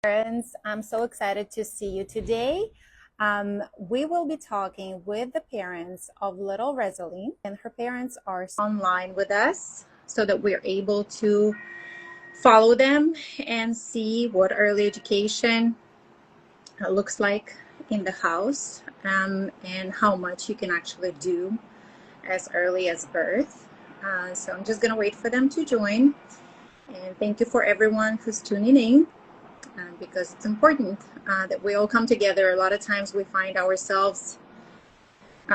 Parents, I'm so excited to see you today. We will be talking with the parents of little Resilie, and her parents are online with us so that we're able to follow them and see what early education looks like in the house, and how much you can actually do as early as birth. So I'm just going to wait for them to join. And thank you for everyone who's tuning in. Because it's important that we all come together. A lot of times we find ourselves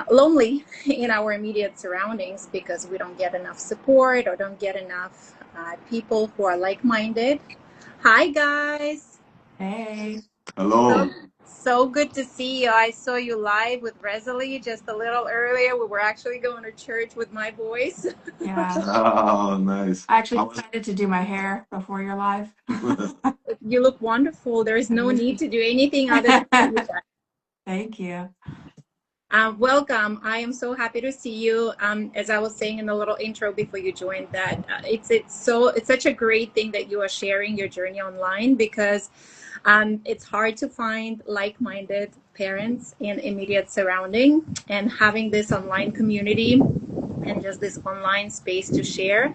lonely in our immediate surroundings because we don't get enough support or don't get enough people who are like-minded. Hi, guys. Hey. Hello. So good to see you. I saw you live with Resilie just a little earlier. We were actually going to church with my boys. Yeah. Oh, nice. I actually How was decided to do my hair before you're live. You look wonderful. There is no need to do anything other than what you said. Thank you. Welcome. I am so happy to see you. As I was saying in the little intro before you joined, that it's such a great thing that you are sharing your journey online because it's hard to find like-minded parents in immediate surrounding, and having this online community and just this online space to share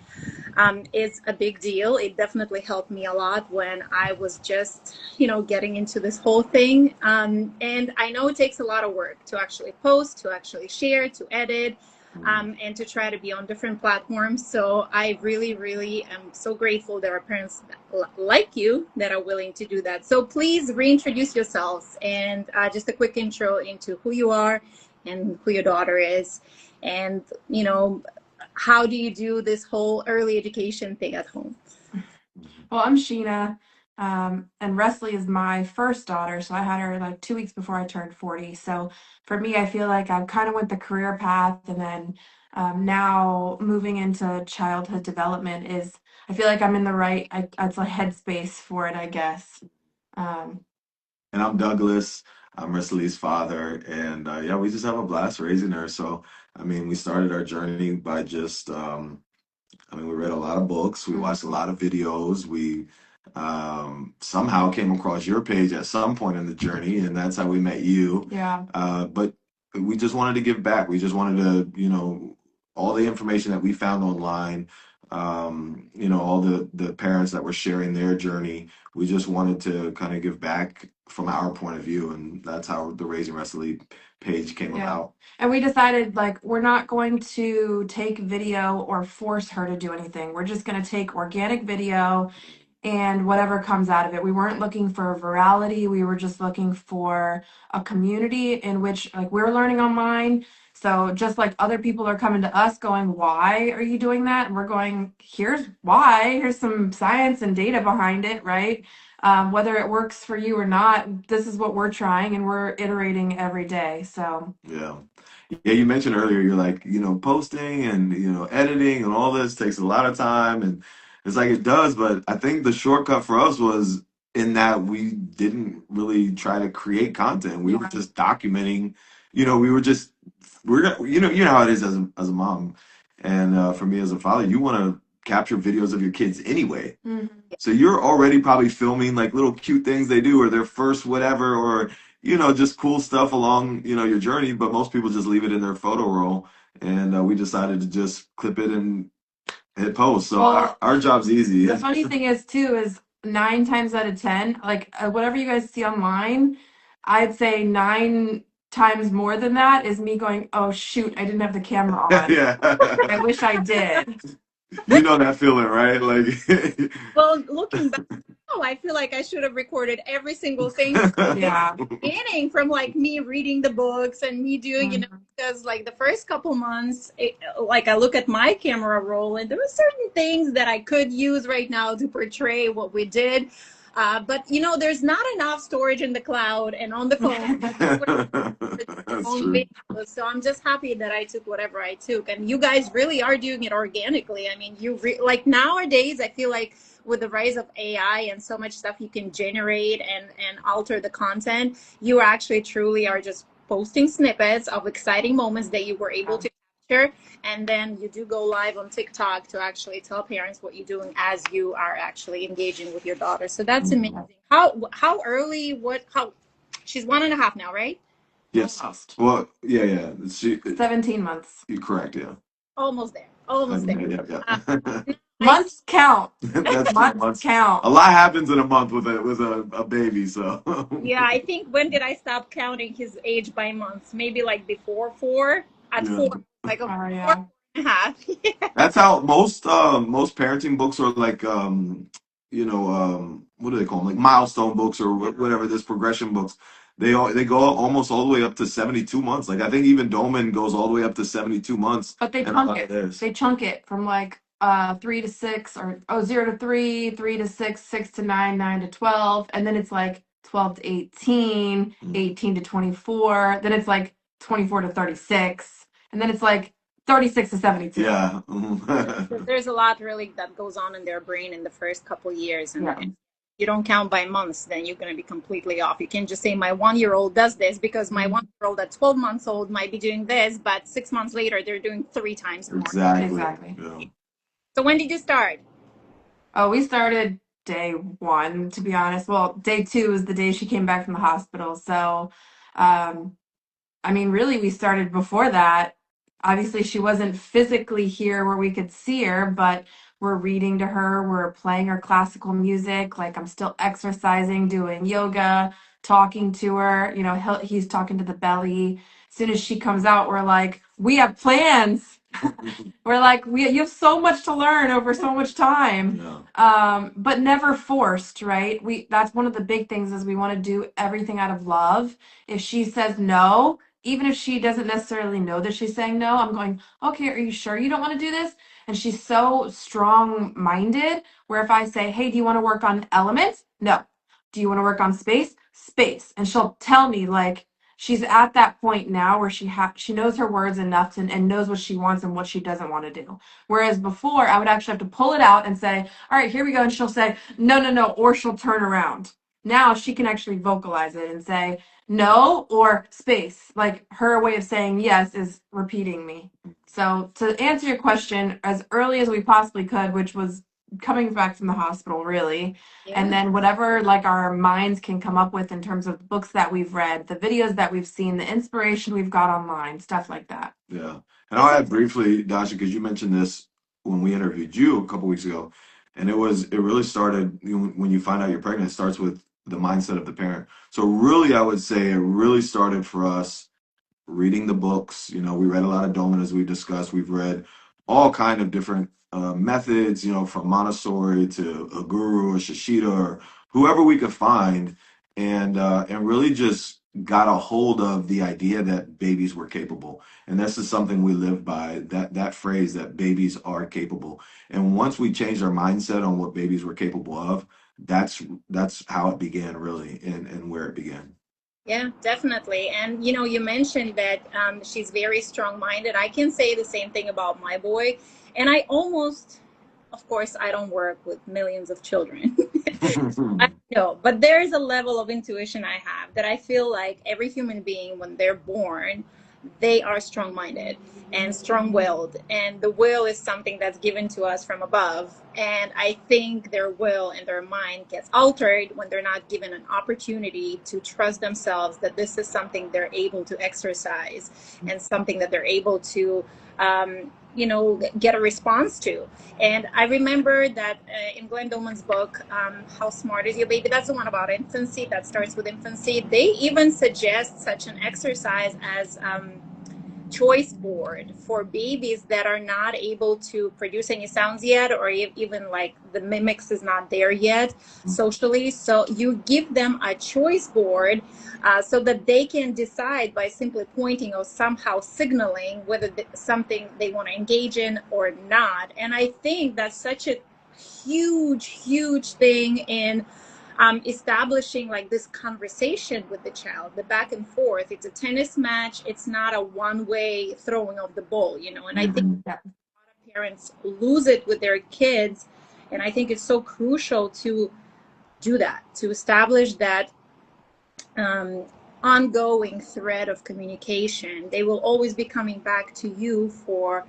is a big deal. It definitely helped me a lot when I was just, getting into this whole thing. And I know it takes a lot of work to actually post, to actually share, to edit, and to try to be on different platforms. So I really, really am so grateful there are parents like you that are willing to do that. So please reintroduce yourselves and just a quick intro into who you are and who your daughter is. And, how do you do this whole early education thing at home? Well, I'm Sheena, and Resilie is my first daughter, so I had her like 2 weeks before I turned 40. So for me, I feel like I kind of went the career path, and then now moving into childhood development is, I feel like I'm in the right, it's a headspace for it, I guess. Um, And I'm Douglas. I'm Resilie's father, and yeah, we just have a blast raising her. So, I mean, we started our journey by just, we read a lot of books, we watched a lot of videos, we somehow came across your page at some point in the journey, and that's how we met you. yeah. But we just wanted to give back. We just wanted to, all the information that we found online, all the parents that were sharing their journey, we just wanted to kind of give back from our point of view, and that's how the Raising Wrestling page came Yeah. about. And we decided like we're not going to take video or force her to do anything. We're just going to take organic video and whatever comes out of it. We weren't looking for virality. We were just looking for a community in which like we're learning online. So just like other people are coming to us going, why are you doing that? And we're going, here's why. Here's some science and data behind it, right? Whether it works for you or not, this is what we're trying and we're iterating every day. So Yeah. Yeah, you mentioned earlier, you're like, posting and, editing and all this takes a lot of time. And it's like it does. But I think the shortcut for us was in that we didn't really try to create content. We were yeah. just documenting, we were just, we're gonna, you know how it is as a mom. And for me as a father, you want to capture videos of your kids anyway. Mhm. So you're already probably filming like little cute things they do or their first whatever, or just cool stuff along, your journey, but most people just leave it in their photo roll. And we decided to just clip it and hit post. So Well, our job's easy. the funny thing is too is 9 times out of 10, like whatever you guys see online, I'd say 9 times more than that is me going, oh shoot, I didn't have the camera on. Yeah. I wish I did. You know that feeling, right? Like, Well, looking back, I feel like I should have recorded every single thing from the Yeah. beginning, from like me reading the books and me doing, Mhm. because like the first couple months, like I look at my camera roll and there were certain things that I could use right now to portray what we did. But there's not enough storage in the cloud and on the phone. That's Own true. videos. So I'm just happy that I took whatever I took, and you guys really are doing it organically. I mean, like nowadays, I feel like with the rise of AI and so much stuff you can generate and alter the content, you actually truly are just posting snippets of exciting moments that you were able to picture, and then you do go live on TikTok to actually tell parents what you're doing as you are actually engaging with your daughter. So that's amazing. How early? How? She's 1.5 now, right? Yes. Well, yeah. 17 months. You're correct. Yeah. Almost there. Almost there. Yeah. Months count. That's Months count. A lot happens in a month with a baby. So yeah, I think when did I stop counting his age by months? Maybe like before 4. At 4, like a 4.5. Yeah. That's how most parenting books are like what do they call them, like milestone books or whatever, this progression books. They go almost all the way up to 72 months. Like I think even Doman goes all the way up to 72 months. But they chunk it. They chunk it from like 3 to 6, or 0 to 3, 3 to 6, 6 to 9, 9 to 12, and then it's like 12 to 18, 18 to 24, then it's like 24 to 36, and then it's like 36 to 72. Yeah. There's a lot really that goes on in their brain in the first couple years, and you don't count by months, then you're going to be completely off. You can't just say my 1-year-old does this, because my 1-year-old at 12 months old might be doing this, but 6 months later they're doing 3 times more. Exactly. Yeah. So when did you start? Oh, we started day 1, to be honest. Well, day 2 is the day she came back from the hospital. So, I mean, really, we started before that. Obviously, she wasn't physically here where we could see her, but we're reading to her, we're playing her classical music. Like, I'm still exercising, doing yoga, talking to her. You know, he's talking to the belly. As soon as she comes out, we're like, we have plans. We're like, you have so much to learn over so much time. But never forced, right? That's one of the big things, is we want to do everything out of love. If she says no, even if she doesn't necessarily know that she's saying no, I'm going, okay, are you sure you don't want to do this? And she's so strong-minded, where if I say, hey, do you want to work on elements? No. Do you want to work on space? Space. And she'll tell me, like, she's at that point now where she knows her words enough and knows what she wants and what she doesn't want to do. Whereas before, I would actually have to pull it out and say, all right, here we go. And she'll say, no, or she'll turn around. Now she can actually vocalize it and say no or space. Like, her way of saying yes is repeating me. So to answer your question, as early as we possibly could, which was coming back from the hospital, really. Yeah. And then whatever like our minds can come up with in terms of books that we've read, the videos that we've seen, the inspiration we've got online, stuff like that. Yeah. And I'll add briefly, Dasha, because you mentioned this when we interviewed you a couple weeks ago, and it really started, when you find out you're pregnant, it starts with the mindset of the parent. So really, I would say it really started for us reading the books. We read a lot of Doman, as we discussed. We've read all kind of different methods, from Montessori to a guru or Shishida or whoever we could find, and really just got a hold of the idea that babies were capable. And this is something we live by, that phrase, that babies are capable. And once we changed our mindset on what babies were capable of, that's how it began, really, and where it began. Yeah, definitely. And you mentioned that she's very strong-minded. I can say the same thing about my boy. And of course, I don't work with millions of children. I know, but there's a level of intuition I have that I feel like every human being, when they're born, they are strong-minded and strong-willed, and the will is something that's given to us from above. And I think their will and their mind gets altered when they're not given an opportunity to trust themselves that this is something they're able to exercise and something that they're able to get a response to. And I remember that in Glenn Doman's book, How Smart Is Your Baby? That's the one about infancy, that starts with infancy. They even suggest such an exercise as choice board for babies that are not able to produce any sounds yet, or even like the mimics is not there yet socially. So you give them a choice board so that they can decide by simply pointing or somehow signaling whether something they want to engage in or not. And I think that's such a huge thing in establishing like this conversation with the child, the back and forth. It's a tennis match. It's not a one-way throwing of the ball, and I think that a lot of parents lose it with their kids. And I think it's so crucial to do that, to establish that ongoing thread of communication. They will always be coming back to you for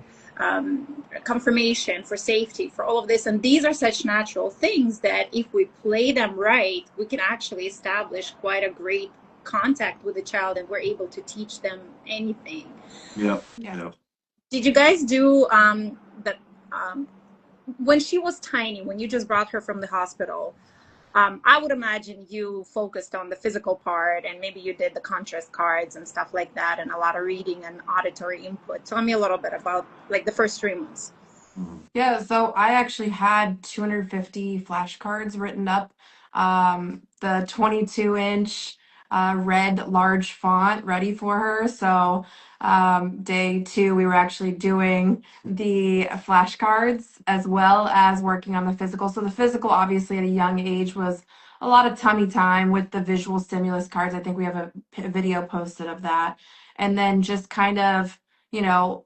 confirmation, for safety, for all of this. And these are such natural things that if we play them right, we can actually establish quite a great contact with the child, and we're able to teach them anything. Yeah. Did you guys do the when she was tiny, when you just brought her from the hospital? I would imagine you focused on the physical part, and maybe you did the contrast cards and stuff like that, and a lot of reading and auditory input. Tell me a little bit about like the first 3 months. Yeah, so I actually had 250 flashcards written up. The 22-inch red large font ready for her. So day 2, we were actually doing the flashcards as well as working on the physical. So the physical, obviously, at a young age was a lot of tummy time with the visual stimulus cards. I think we have a video posted of that. And then just kind of, you know,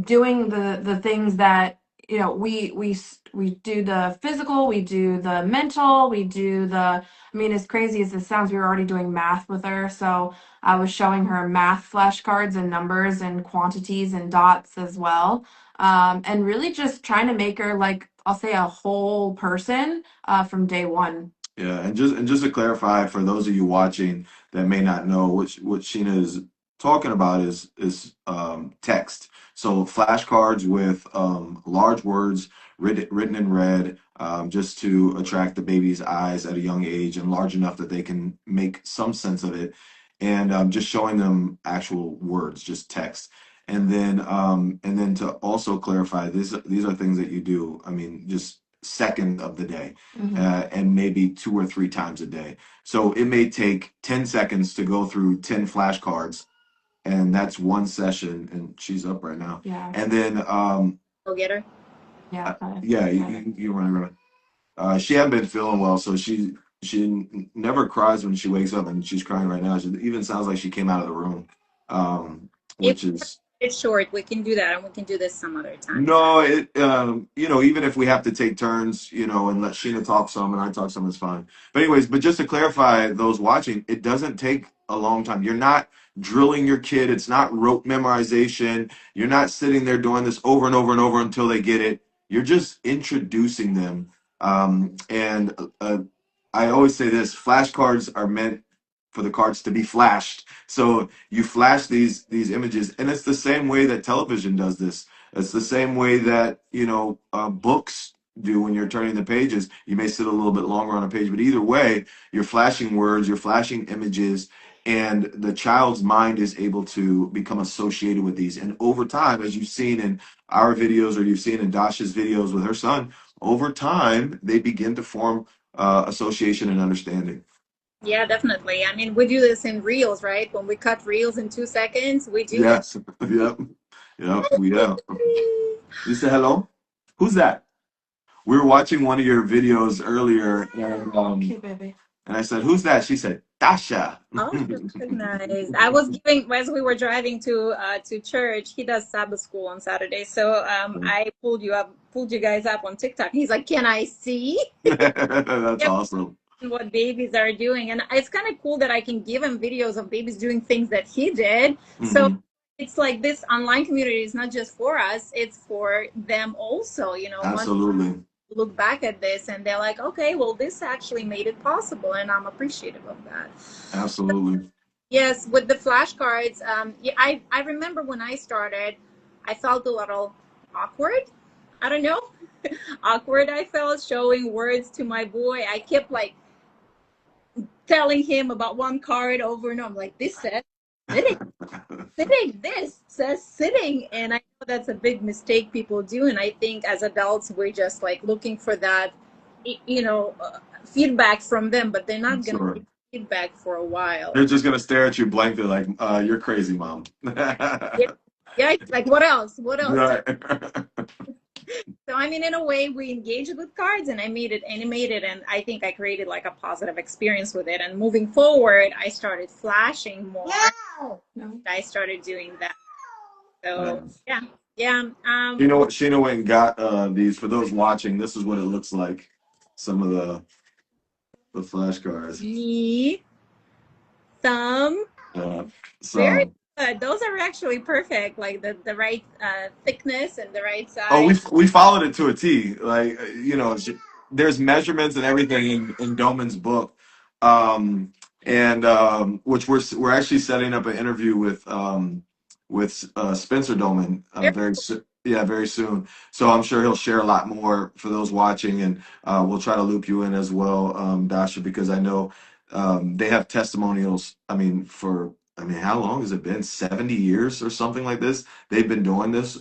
doing the things that we do the physical, we do the mental, we do the, I mean, as crazy as it sounds, we were already doing math with her. So I was showing her math flashcards and numbers and quantities and dots as well. And really just trying to make her, like, I'll say, a whole person from day 1. Yeah, and just to clarify for those of you watching that may not know, what Sheena is talking about is text. So flashcards with large words written in red, just to attract the baby's eyes at a young age and large enough that they can make some sense of it, and just showing them actual words, just text. And then to also clarify, these are things that you do. I mean, just second of the day, and maybe 2 or 3 times a day. So it may take 10 seconds to go through 10 flashcards, and that's one session. And she's up right now. Yeah. And then Go get her. Yeah. You run. She hadn't been feeling well, so she never cries when she wakes up, and she's crying right now. She even sounds like she came out of the room, which is. It's short. We can do that, and we can do this some other time. No, even if we have to take turns, and let Sheena talk some and I talk some, it's fine. But anyways, just to clarify, those watching, it doesn't take a long time. You're not drilling your kid. It's not rote memorization. You're not sitting there doing this over and over and over until they get it. You're just introducing them. And I always say this: flashcards are meant for the cards to be flashed. So you flash these images, and it's the same way that television does this. It's the same way that books do when you're turning the pages. You may sit a little bit longer on a page, but either way, you're flashing words, you're flashing images, and the child's mind is able to become associated with these. And over time, as you've seen in our videos or you've seen in Dasha's videos with her son, over time they begin to form association and understanding. Yeah, definitely. I mean, we do this in reels, right? When we cut reels in 2 seconds, we do Yes. Yep. We have. You say hello? Who's that? We were watching one of your videos earlier, and Okay, baby. and I said, "Who's that?" She said, "Dasha." Oh, nice. I was giving, as we were driving to church, he does Sabbath school on Saturday. So I pulled you guys up on TikTok. He's like, "Can I see?" That's awesome. What babies are doing, and it's kind of cool that I can give him videos of babies doing things that he did. So it's like this online community is not just for us, it's for them also, Absolutely. Look back at this and they're like, okay, well, this actually made it possible, and I'm appreciative of that. Absolutely. Yes, with the flashcards, I remember when I started, I felt a little awkward. I don't know. Awkward I felt showing words to my boy. I kept like telling him about one card over and over. I'm like, this says sitting. Sitting. This says sitting. And I know that's a big mistake people do. And I think as adults, we're just like looking for that, feedback from them, but they're not going to give feedback for a while. They're just going to stare at you blankly like, you're crazy, mom. Yeah, like what else? What else? Right. So I mean, in a way, we engaged with cards, and I made it animated, and I think I created like a positive experience with it. And moving forward, I started flashing more. No. I started doing that. So yeah. Sheena went and got these. For those watching, this is what it looks like. Some of the flashcards. Me, thumb, Yeah. Very So. good. Those are actually perfect, like the right thickness and the right Oh, size. we followed it to a T. Like there's measurements and everything in Doman's book, and which we're actually setting up an interview with Spencer Doman Very very soon. So I'm sure he'll share a lot more for those watching, and we'll try to loop you in as well, Dasha, because I know they have testimonials. I mean, how long has it been? 70 years or something like this. They've been doing this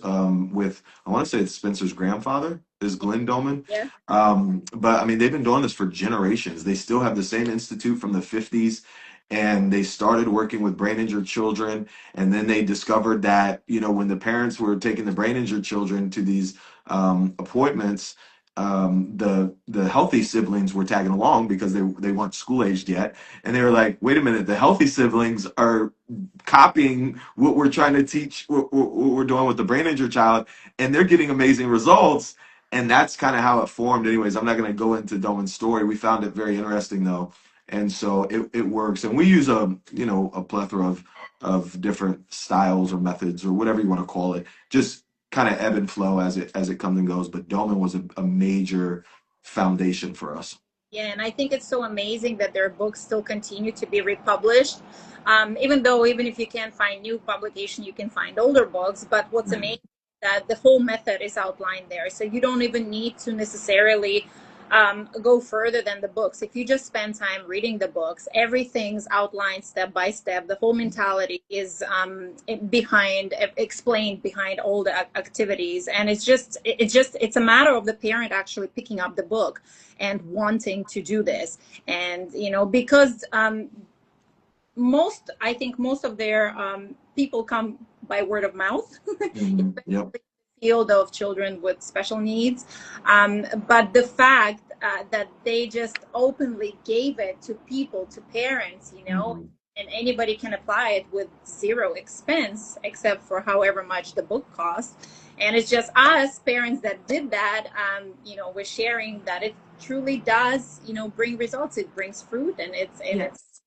with I want to say it's Spencer's grandfather is Glenn Doman. yeah. But I mean, they've been doing this for generations. They still have the same institute from the 50s. And they started working with brain injured children. And then they discovered that, when the parents were taking the brain injured children to these appointments, the healthy siblings were tagging along because they weren't school aged yet. And they were like, wait a minute, the healthy siblings are copying what we're trying to teach, what we're doing with the brain injured child, and they're getting amazing results. And that's kind of how it formed. Anyways, I'm not going to go into Doman's story. We found it very interesting though, and so it works. And we use a plethora of different styles or methods or whatever you want to call it. Just kind of ebb and flow as it comes and goes. But Doman was a major foundation for us. Yeah, and I think it's so amazing that their books still continue to be republished. Even if you can't find new publication, you can find older books. But what's amazing is that the whole method is outlined there, so you don't even need to necessarily go further than the books. If you just spend time reading the books, everything's outlined step by step. The whole mentality is explained behind all the activities, and it's a matter of the parent actually picking up the book and wanting to do this. And because I think most of their people come by word of mouth, Yep. field of children with special needs. But the fact that they just openly gave it to people, to parents, and anybody can apply it with zero expense except for however much the book costs. And it's just us parents that did that. We're sharing that it truly does, bring results. It brings fruit, and it's.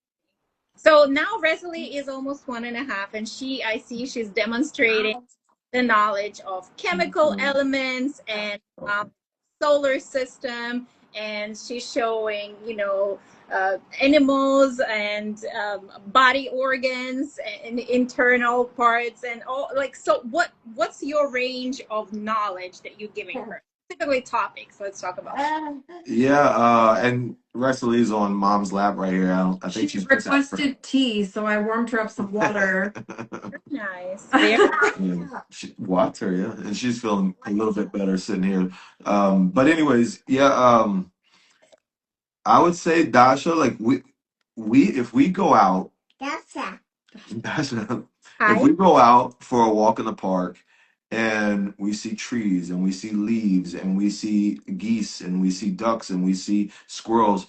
So now Resilie is almost 1.5, and I see she's demonstrating the knowledge of chemical elements and solar system, and she's showing animals and body organs and internal parts and all. Like, so what's your range of knowledge that you're giving her, specifically topics? Let's talk about that. Yeah, and Resilie's on mom's lap right here. I think She she's requested tea, so I warmed her up some water. Nice. Water, yeah, and she's feeling a little bit better sitting here. But anyways, yeah, I would say Dasha, like we if we go out, Dasha, if Hi. we go out for a walk in the park and we see trees and we see leaves and we see geese and we see ducks and we see squirrels,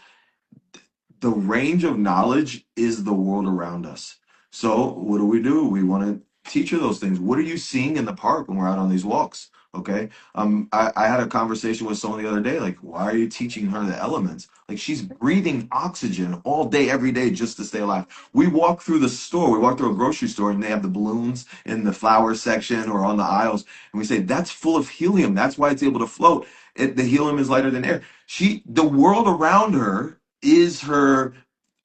the range of knowledge is the world around us. So what do? We want to teach her those things. What are you seeing in the park when we're out on these walks? Okay. I had a conversation with someone the other day, like, why are you teaching her the elements? Like she's breathing oxygen all day, every day just to stay alive. We walk through the store, we walk through a grocery store and they have the balloons in the flower section or on the aisles, and we say that's full of helium. That's why it's able to float. The helium is lighter than air. The world around her is her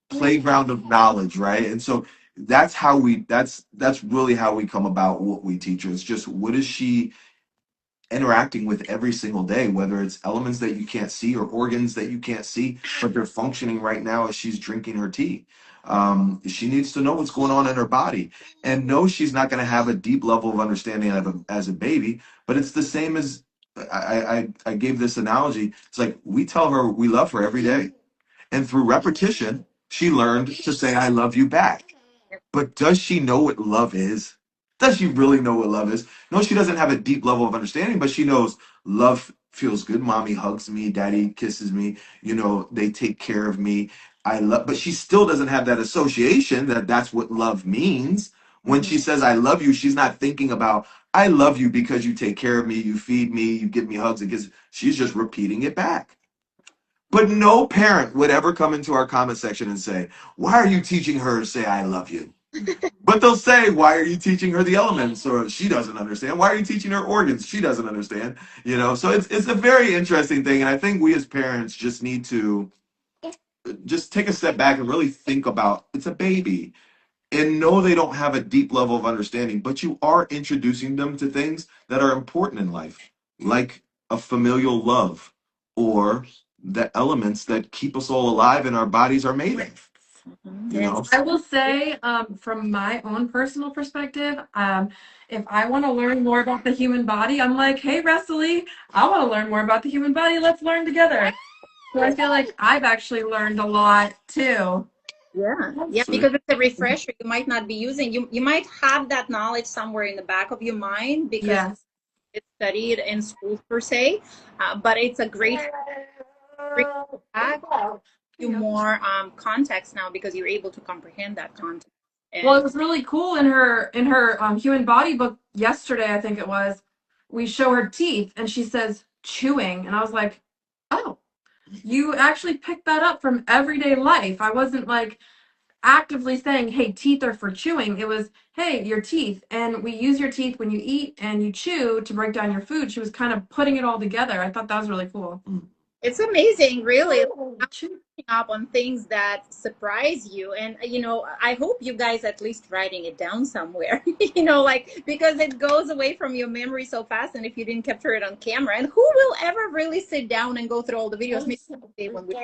playground of knowledge, right? And so that's really how we come about what we teach her. It's just what is she interacting with every single day, whether it's elements that you can't see or organs that you can't see, but they're functioning right now as she's drinking her tea. She needs to know what's going on in her body, and no, she's not going to have a deep level of understanding as a baby, but it's the same as I gave this analogy. It's like we tell her we love her every day. And through repetition, she learned to say, I love you back. But does she know what love is? Does she really know what love is? No, she doesn't have a deep level of understanding, but she knows love feels good. Mommy hugs me, daddy kisses me, they take care of me. But she still doesn't have that association that that's what love means. When she says, I love you, she's not thinking about, I love you because you take care of me, you feed me, you give me hugs and kisses. She's just repeating it back. But no parent would ever come into our comment section and say, why are you teaching her to say, I love you? But they'll say, why are you teaching her the elements? Or she doesn't understand. Why are you teaching her organs? She doesn't understand. So it's a very interesting thing. And I think we as parents just need to just take a step back and really think about it's a baby and know they don't have a deep level of understanding, but you are introducing them to things that are important in life, like a familial love or the elements that keep us all alive and our bodies are made of. I will say, from my own personal perspective, if I want to learn more about the human body, I'm like, hey, Resilie, I want to learn more about the human body. Let's learn together. So I feel like I've actually learned a lot too. Yeah, because it's a refresher you might not be using. You might have that knowledge somewhere in the back of your mind because it's studied in schools per se, but it's a great bring back you more context now because you're able to comprehend that context. Well, it was really cool in her human body book yesterday, I think it was. We show her teeth, and she says chewing, and I was like, oh, you actually picked that up from everyday life. I wasn't like actively saying, hey, teeth are for chewing. It was, hey, your teeth, and we use your teeth when you eat and you chew to break down your food. She was kind of putting it all together. I thought that was really cool. It's amazing, really. Up on things that surprise you, and I hope you guys at least writing it down somewhere. Like, because it goes away from your memory so fast, and if you didn't capture it on camera, and who will ever really sit down and go through all the videos? Maybe when we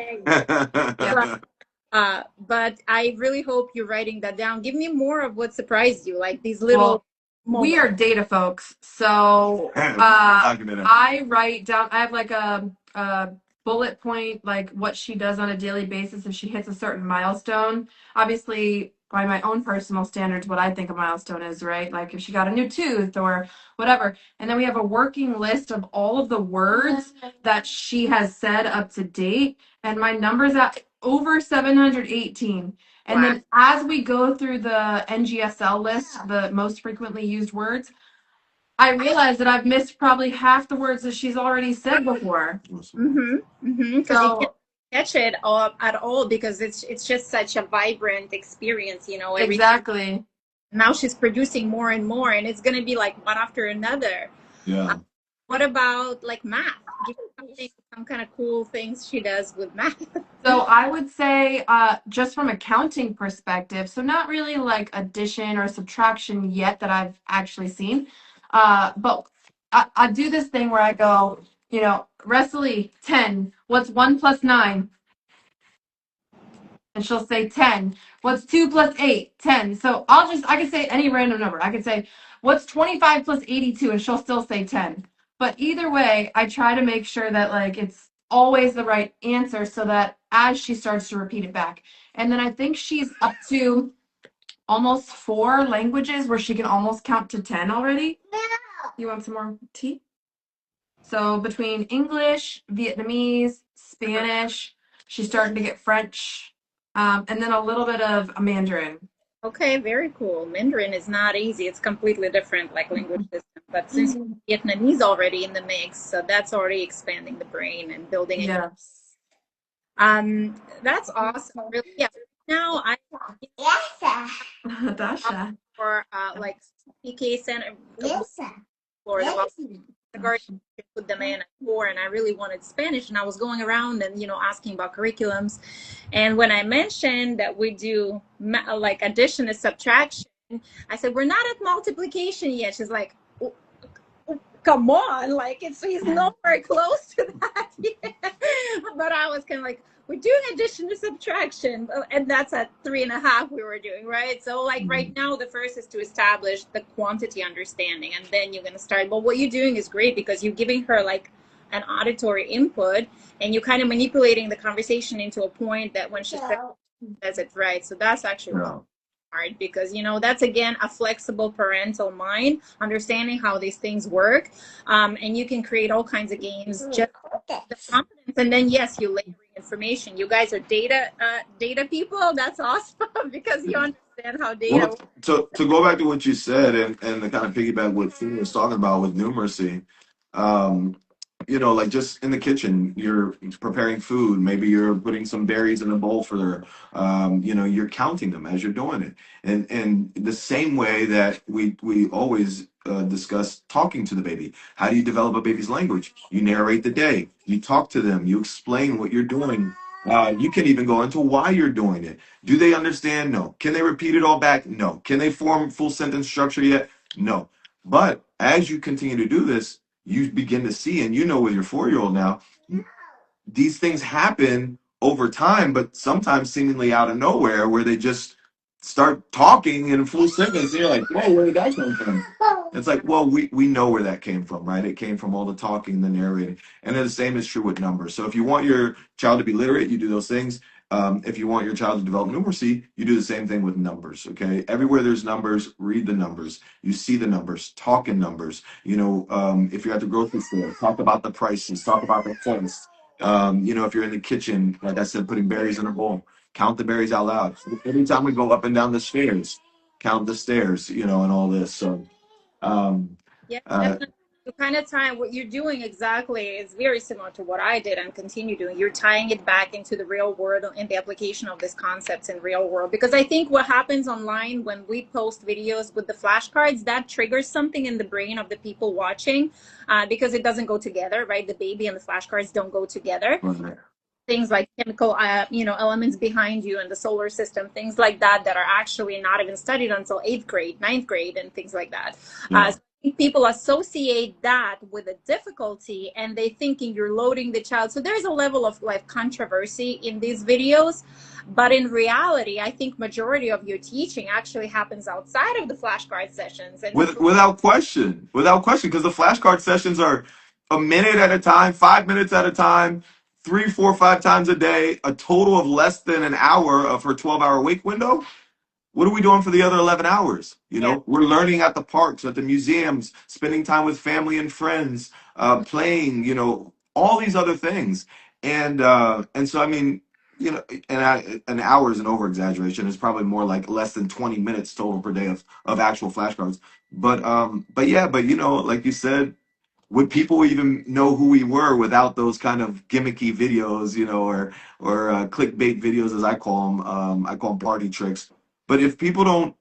but I really hope you're writing that down. Give me more of what surprised you, like these little moments. We are data folks, so I write down. I have like a bullet point, like what she does on a daily basis if she hits a certain milestone. Obviously, by my own personal standards, what I think a milestone is, right? Like if she got a new tooth or whatever. And then we have a working list of all of the words that she has said up to date. And my number's at over 718. And then as we go through the NGSL list, the most frequently used words, I realize that I've missed probably half the words that she's already said before. Because you can't catch it at all because it's just such a vibrant experience, Exactly. Now she's producing more and more, and it's going to be like one after another. Yeah. What about like math? Give me some kind of cool things she does with math. So I would say just from a counting perspective, so not really like addition or subtraction yet that I've actually seen, but I do this thing where I go, Resilie, 10, what's 1 plus 9? And she'll say 10. What's 2 plus 8? 10. So I could say any random number. I could say, what's 25 plus 82? And she'll still say 10. But either way, I try to make sure that like it's always the right answer so that as she starts to repeat it back. And then I think she's up to almost 4 languages where she can almost count to 10 already. No. You want some more tea? So between English, Vietnamese, Spanish, she's starting to get French. And then a little bit of a Mandarin. Okay, very cool. Mandarin is not easy. It's completely different, like language system. But since Vietnamese already in the mix, so that's already expanding the brain and building it. Yes. That's awesome. Really, yeah. Now I Dasha. For like PK center for the garden put them in at 4, and I really wanted Spanish, and I was going around and asking about curriculums, and when I mentioned that we do like addition and subtraction, I said we're not at multiplication yet. She's like, come on, like he's nowhere close to that yet. But I was kind of like, we're doing addition to subtraction, and that's at 3.5 we were doing, right? So like right now the first is to establish the quantity understanding, and then you're going to start. But what you're doing is great because you're giving her like an auditory input, and you're kind of manipulating the conversation into a point that when she says it right. So that's actually hard because that's again a flexible parental mind, understanding how these things work, and you can create all kinds of games just the confidence. And then yes, you layering information. You guys are data people. That's awesome because you understand how data to go back to what you said and to kind of piggyback what Finn was talking about with numeracy, like just in the kitchen, you're preparing food. Maybe you're putting some berries in a bowl for their, you're counting them as you're doing it. And the same way that we always discuss talking to the baby. How do you develop a baby's language? You narrate the day. You talk to them. You explain what you're doing. You can even go into why you're doing it. Do they understand? No. Can they repeat it all back? No. Can they form full sentence structure yet? No. But as you continue to do this, you begin to see, and with your 4-year-old now, these things happen over time, but sometimes seemingly out of nowhere, where they just start talking in full sentence. And you're like, whoa, where did that come from? It's like, well, we know where that came from, right? It came from all the talking, the narrating. And then the same is true with numbers. So if you want your child to be literate, you do those things. If you want your child to develop numeracy, you do the same thing with numbers. Okay, everywhere there's numbers, read the numbers. You see the numbers, talk in numbers. If you're at the grocery store, talk about the prices, talk about the points. If you're in the kitchen, like I said, putting berries in a bowl, count the berries out loud. Every time we go up and down the stairs, count the stairs, and all this. So, um, Yeah, uh, definitely. To kind of tie what you're doing exactly is very similar to what I did and continue doing. You're tying it back into the real world and the application of these concepts in real world. Because I think what happens online when we post videos with the flashcards, that triggers something in the brain of the people watching, because it doesn't go together, right? The baby and the flashcards don't go together. right. Things like chemical elements behind you and the solar system, things like that are actually not even studied until 8th grade, 9th grade, and things like that. Yeah. So I think people associate that with a difficulty, and they thinking you're loading the child. So there's a level of like controversy in these videos, but in reality I think majority of your teaching actually happens outside of the flashcard sessions. And Without question, because the flashcard sessions are a minute at a time, 5 minutes at a time, 3, 4, 5 times a day, a total of less than an hour of her 12-hour wake window. What are we doing for the other 11 hours? yeah. We're learning at the parks, at the museums, spending time with family and friends, playing, all these other things. And so, I mean, an hour is an over exaggeration. It's probably more like less than 20 minutes total per day of actual flashcards. But yeah, like you said, would people even know who we were without those kind of gimmicky videos, or clickbait videos, as I call them? I call them party tricks. But if people don't,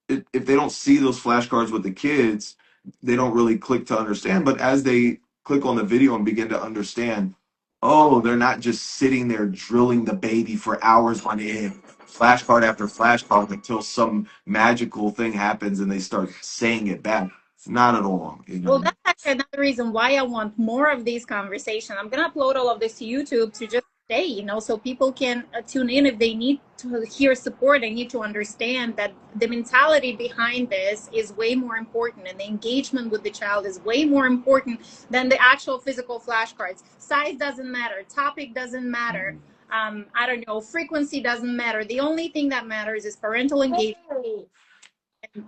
if they don't see those flashcards with the kids, they don't really click to understand. But as they click on the video and begin to understand, oh, they're not just sitting there drilling the baby for hours on end, flashcard after flashcard, until some magical thing happens and they start saying it back. Not at all. Well, that's actually another reason why I want more of these conversations. I'm going to upload all of this to YouTube to just stay, so people can tune in if they need to hear support. They need to understand that the mentality behind this is way more important, and the engagement with the child is way more important than the actual physical flashcards. Size doesn't matter. Topic doesn't matter. I don't know. Frequency doesn't matter. The only thing that matters is parental engagement.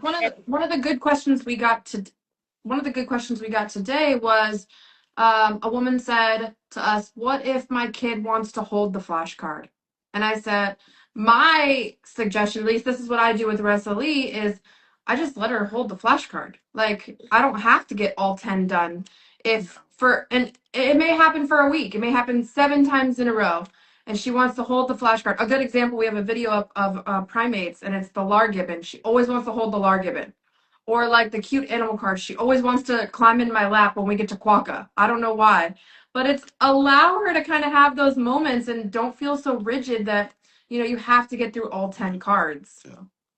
One of the good questions we got today was, a woman said to us, "What if my kid wants to hold the flashcard?" And I said, my suggestion, at least this is what I do with Resilie, is I just let her hold the flashcard. Like, I don't have to get all 10 done. And it may happen for a week. It may happen 7 times in a row. And she wants to hold the flashcard. A good example, we have a video of primates, and it's the largibbon. She always wants to hold the largibbon. Or like the cute animal cards, she always wants to climb in my lap when we get to Quokka. I don't know why. But it's allow her to kind of have those moments and don't feel so rigid that, you have to get through all 10 cards. Yeah,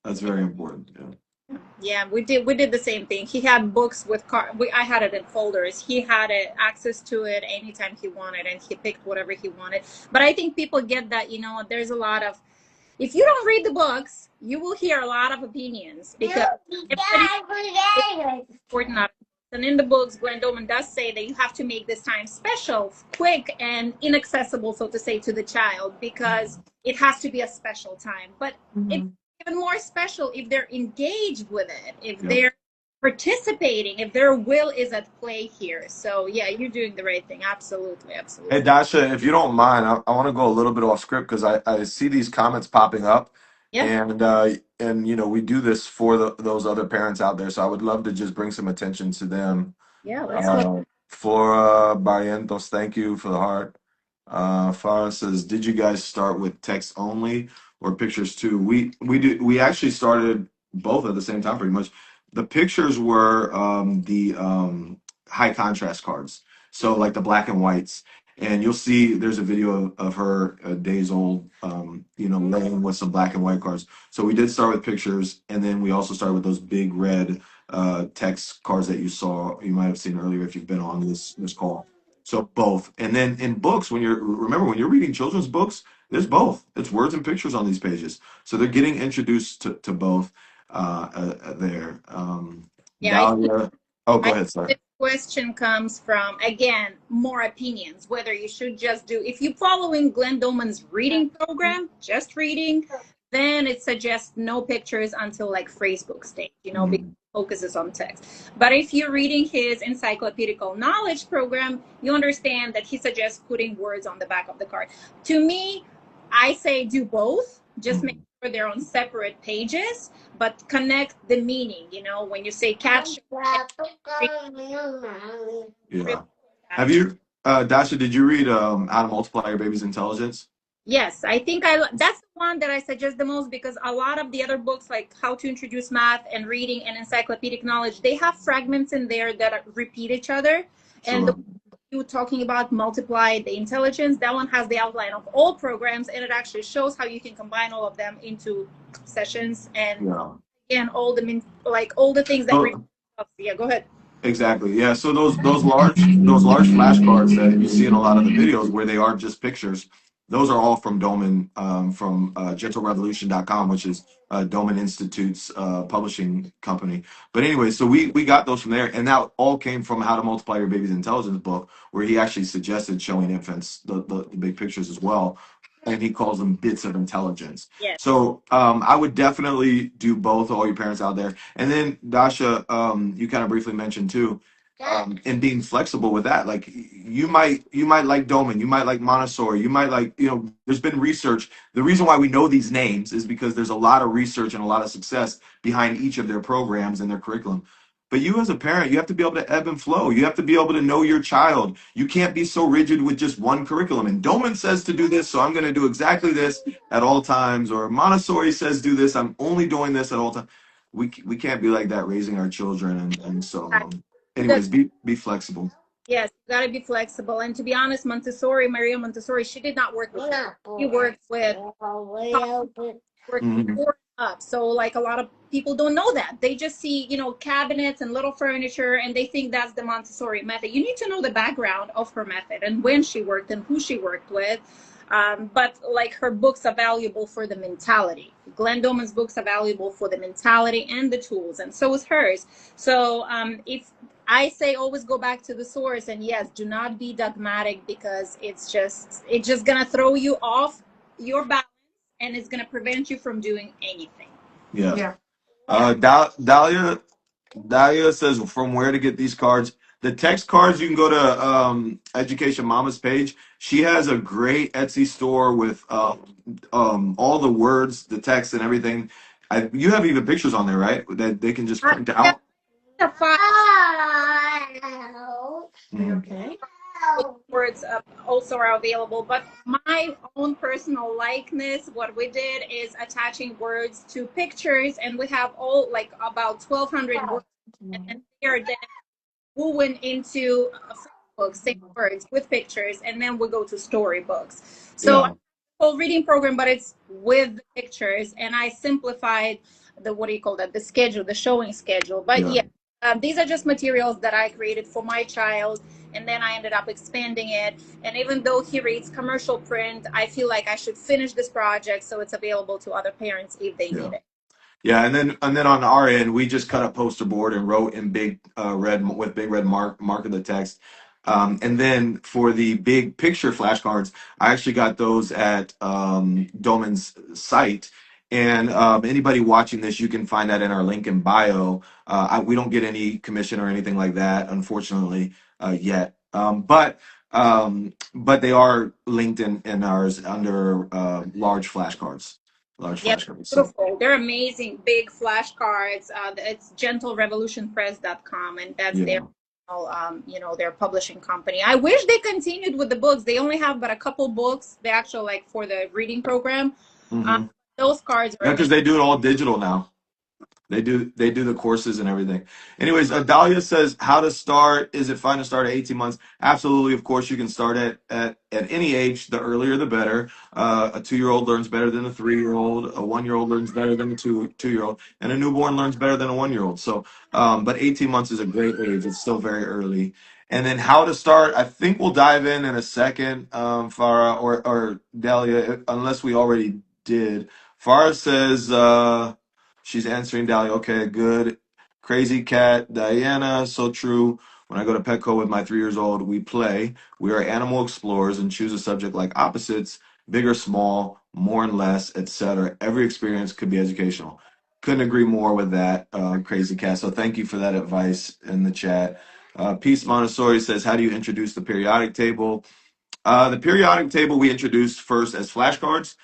that's very important. Yeah. Yeah, we did the same thing. He had books with I had it in folders. He had access to it anytime he wanted, and he picked whatever he wanted. But I think people get that, there's a lot of, if you don't read the books, you will hear a lot of opinions, because everybody's important. And in the books, Glenn Doman does say that you have to make this time special, quick, and inaccessible, so to say, to the child, because it has to be a special time. But it's even more special if they're engaged with it, if they're participating, if their will is at play here. So yeah, you're doing the right thing. Absolutely. Hey, Dasha, if you don't mind, I want to go a little bit off script, because I see these comments popping up, Yeah. and we do this for those other parents out there. So I would love to just bring some attention to them. Yeah, let's go. For Barrientos, thank you for the heart. Farah says, "Did you guys start with text only or pictures too?" We actually started both at the same time, pretty much. The pictures were the high contrast cards, so like the black and whites. And you'll see there's a video of her days old, laying with some black and white cards. So we did start with pictures, and then we also started with those big red text cards that you might have seen earlier if you've been on this call. So both. And then in books, when you're reading children's books, there's both. It's words and pictures on these pages. So they're getting introduced to both there. Yeah, Dahlia. Oh, go I ahead, sir. this question comes from, again, more opinions, whether you should just do, if you're following Glenn Doman's reading program, just reading, then it suggests no pictures until like phrase book stage, because it focuses on text. But if you're reading his encyclopedical knowledge program, you understand that he suggests putting words on the back of the card. To me, I say do both. Just make sure they're on separate pages, but connect the meaning. When you say catch. Yeah. Have you, Dasha, did you read How to Multiply Your Baby's Intelligence? Yes, I think that's the one that I suggest the most, because a lot of the other books, like How to Introduce Math and Reading and Encyclopedic Knowledge, they have fragments in there that repeat each other. And Sure. you talking about Multiply the Intelligence, that one has the outline of all programs, and it actually shows how you can combine all of them into sessions and all the things that yeah, go ahead. Exactly. Yeah. So those large flashcards that you see in a lot of the videos where they aren't just pictures, those are all from Doman, from gentlerevolution.com, which is Doman Institute's publishing company. But anyway, so we got those from there, and that all came from How to Multiply Your Baby's Intelligence book, where he actually suggested showing infants the big pictures as well, and he calls them bits of intelligence. Yes. So I would definitely do both, all your parents out there. And then Dasha, you kind of briefly mentioned too, and being flexible with that. Like you might like Doman, you might like Montessori, you might like, there's been research. The reason why we know these names is because there's a lot of research and a lot of success behind each of their programs and their curriculum. But you as a parent, you have to be able to ebb and flow. You have to be able to know your child. You can't be so rigid with just one curriculum. And Doman says to do this, so I'm going to do exactly this at all times. Or Montessori says do this, I'm only doing this at all times. We can't be like that raising our children. And so, anyways, be flexible. Yes, you got to be flexible. And to be honest, Maria Montessori, she did not work with children. She worked with up. So like a lot of people don't know that. They just see, cabinets and little furniture, and they think that's the Montessori method. You need to know the background of her method and when she worked and who she worked with. But like her books are valuable for the mentality. Glenn Doman's books are valuable for the mentality and the tools, and so is hers. So if I say always go back to the source, and yes, do not be dogmatic, because it's just gonna throw you off your balance, and it's gonna prevent you from doing anything. Yeah. Dahlia says from where to get these cards. The text cards, you can go to Education Mama's page. She has a great Etsy store with all the words, the text, and everything. You have even pictures on there, right? That they can just print out. Okay. Words also are available, but my own personal likeness, what we did is attaching words to pictures, and we have all like about 1,200 words, and then they are then woven into a book, same words with pictures, and then we go to storybooks. So whole reading program, but it's with the pictures, and I simplified the schedule, the showing schedule. But these are just materials that I created for my child, and then I ended up expanding it. And even though he reads commercial print, I feel like I should finish this project so it's available to other parents if they need it. Yeah, and then on our end, we just cut a poster board and wrote in big red with big red mark of the text. And then for the big picture flashcards, I actually got those at Doman's site. And anybody watching this, you can find that in our link in bio. We don't get any commission or anything like that, unfortunately, yet. But they are linked in ours under large flashcards. Flashcards. Beautiful. They're amazing, big flashcards. It's gentlerevolutionpress.com, and that's their you know, their publishing company. I wish they continued with the books. They only have but a couple books, the actual, like, for the reading program. Mm-hmm. Those cards are Yeah, because amazing. they do it all digital now. They do the courses and everything. Anyways, Dahlia says how to start. Is it fine to start at 18 months? Absolutely. Of course, you can start at any age. The earlier, the better. A 2-year-old learns better than a 3-year-old. A 1-year-old learns better than a two-year-old, and a newborn learns better than a 1-year-old. So, but 18 months is a great age. It's still very early. And then how to start. I think we'll dive in a second, Farah or Dahlia, unless we already did. Farah says. She's answering Dahlia. Okay, good. Crazy cat, Diana. So true. When I go to Petco with my 3 years old, we play. We are animal explorers and choose a subject like opposites, big or small, more and less, etc. Every experience could be educational. Couldn't agree more with that, Crazy cat. So thank you for that advice in the chat. Peace Montessori says, how do you introduce the periodic table? The periodic table we introduced first as flashcards,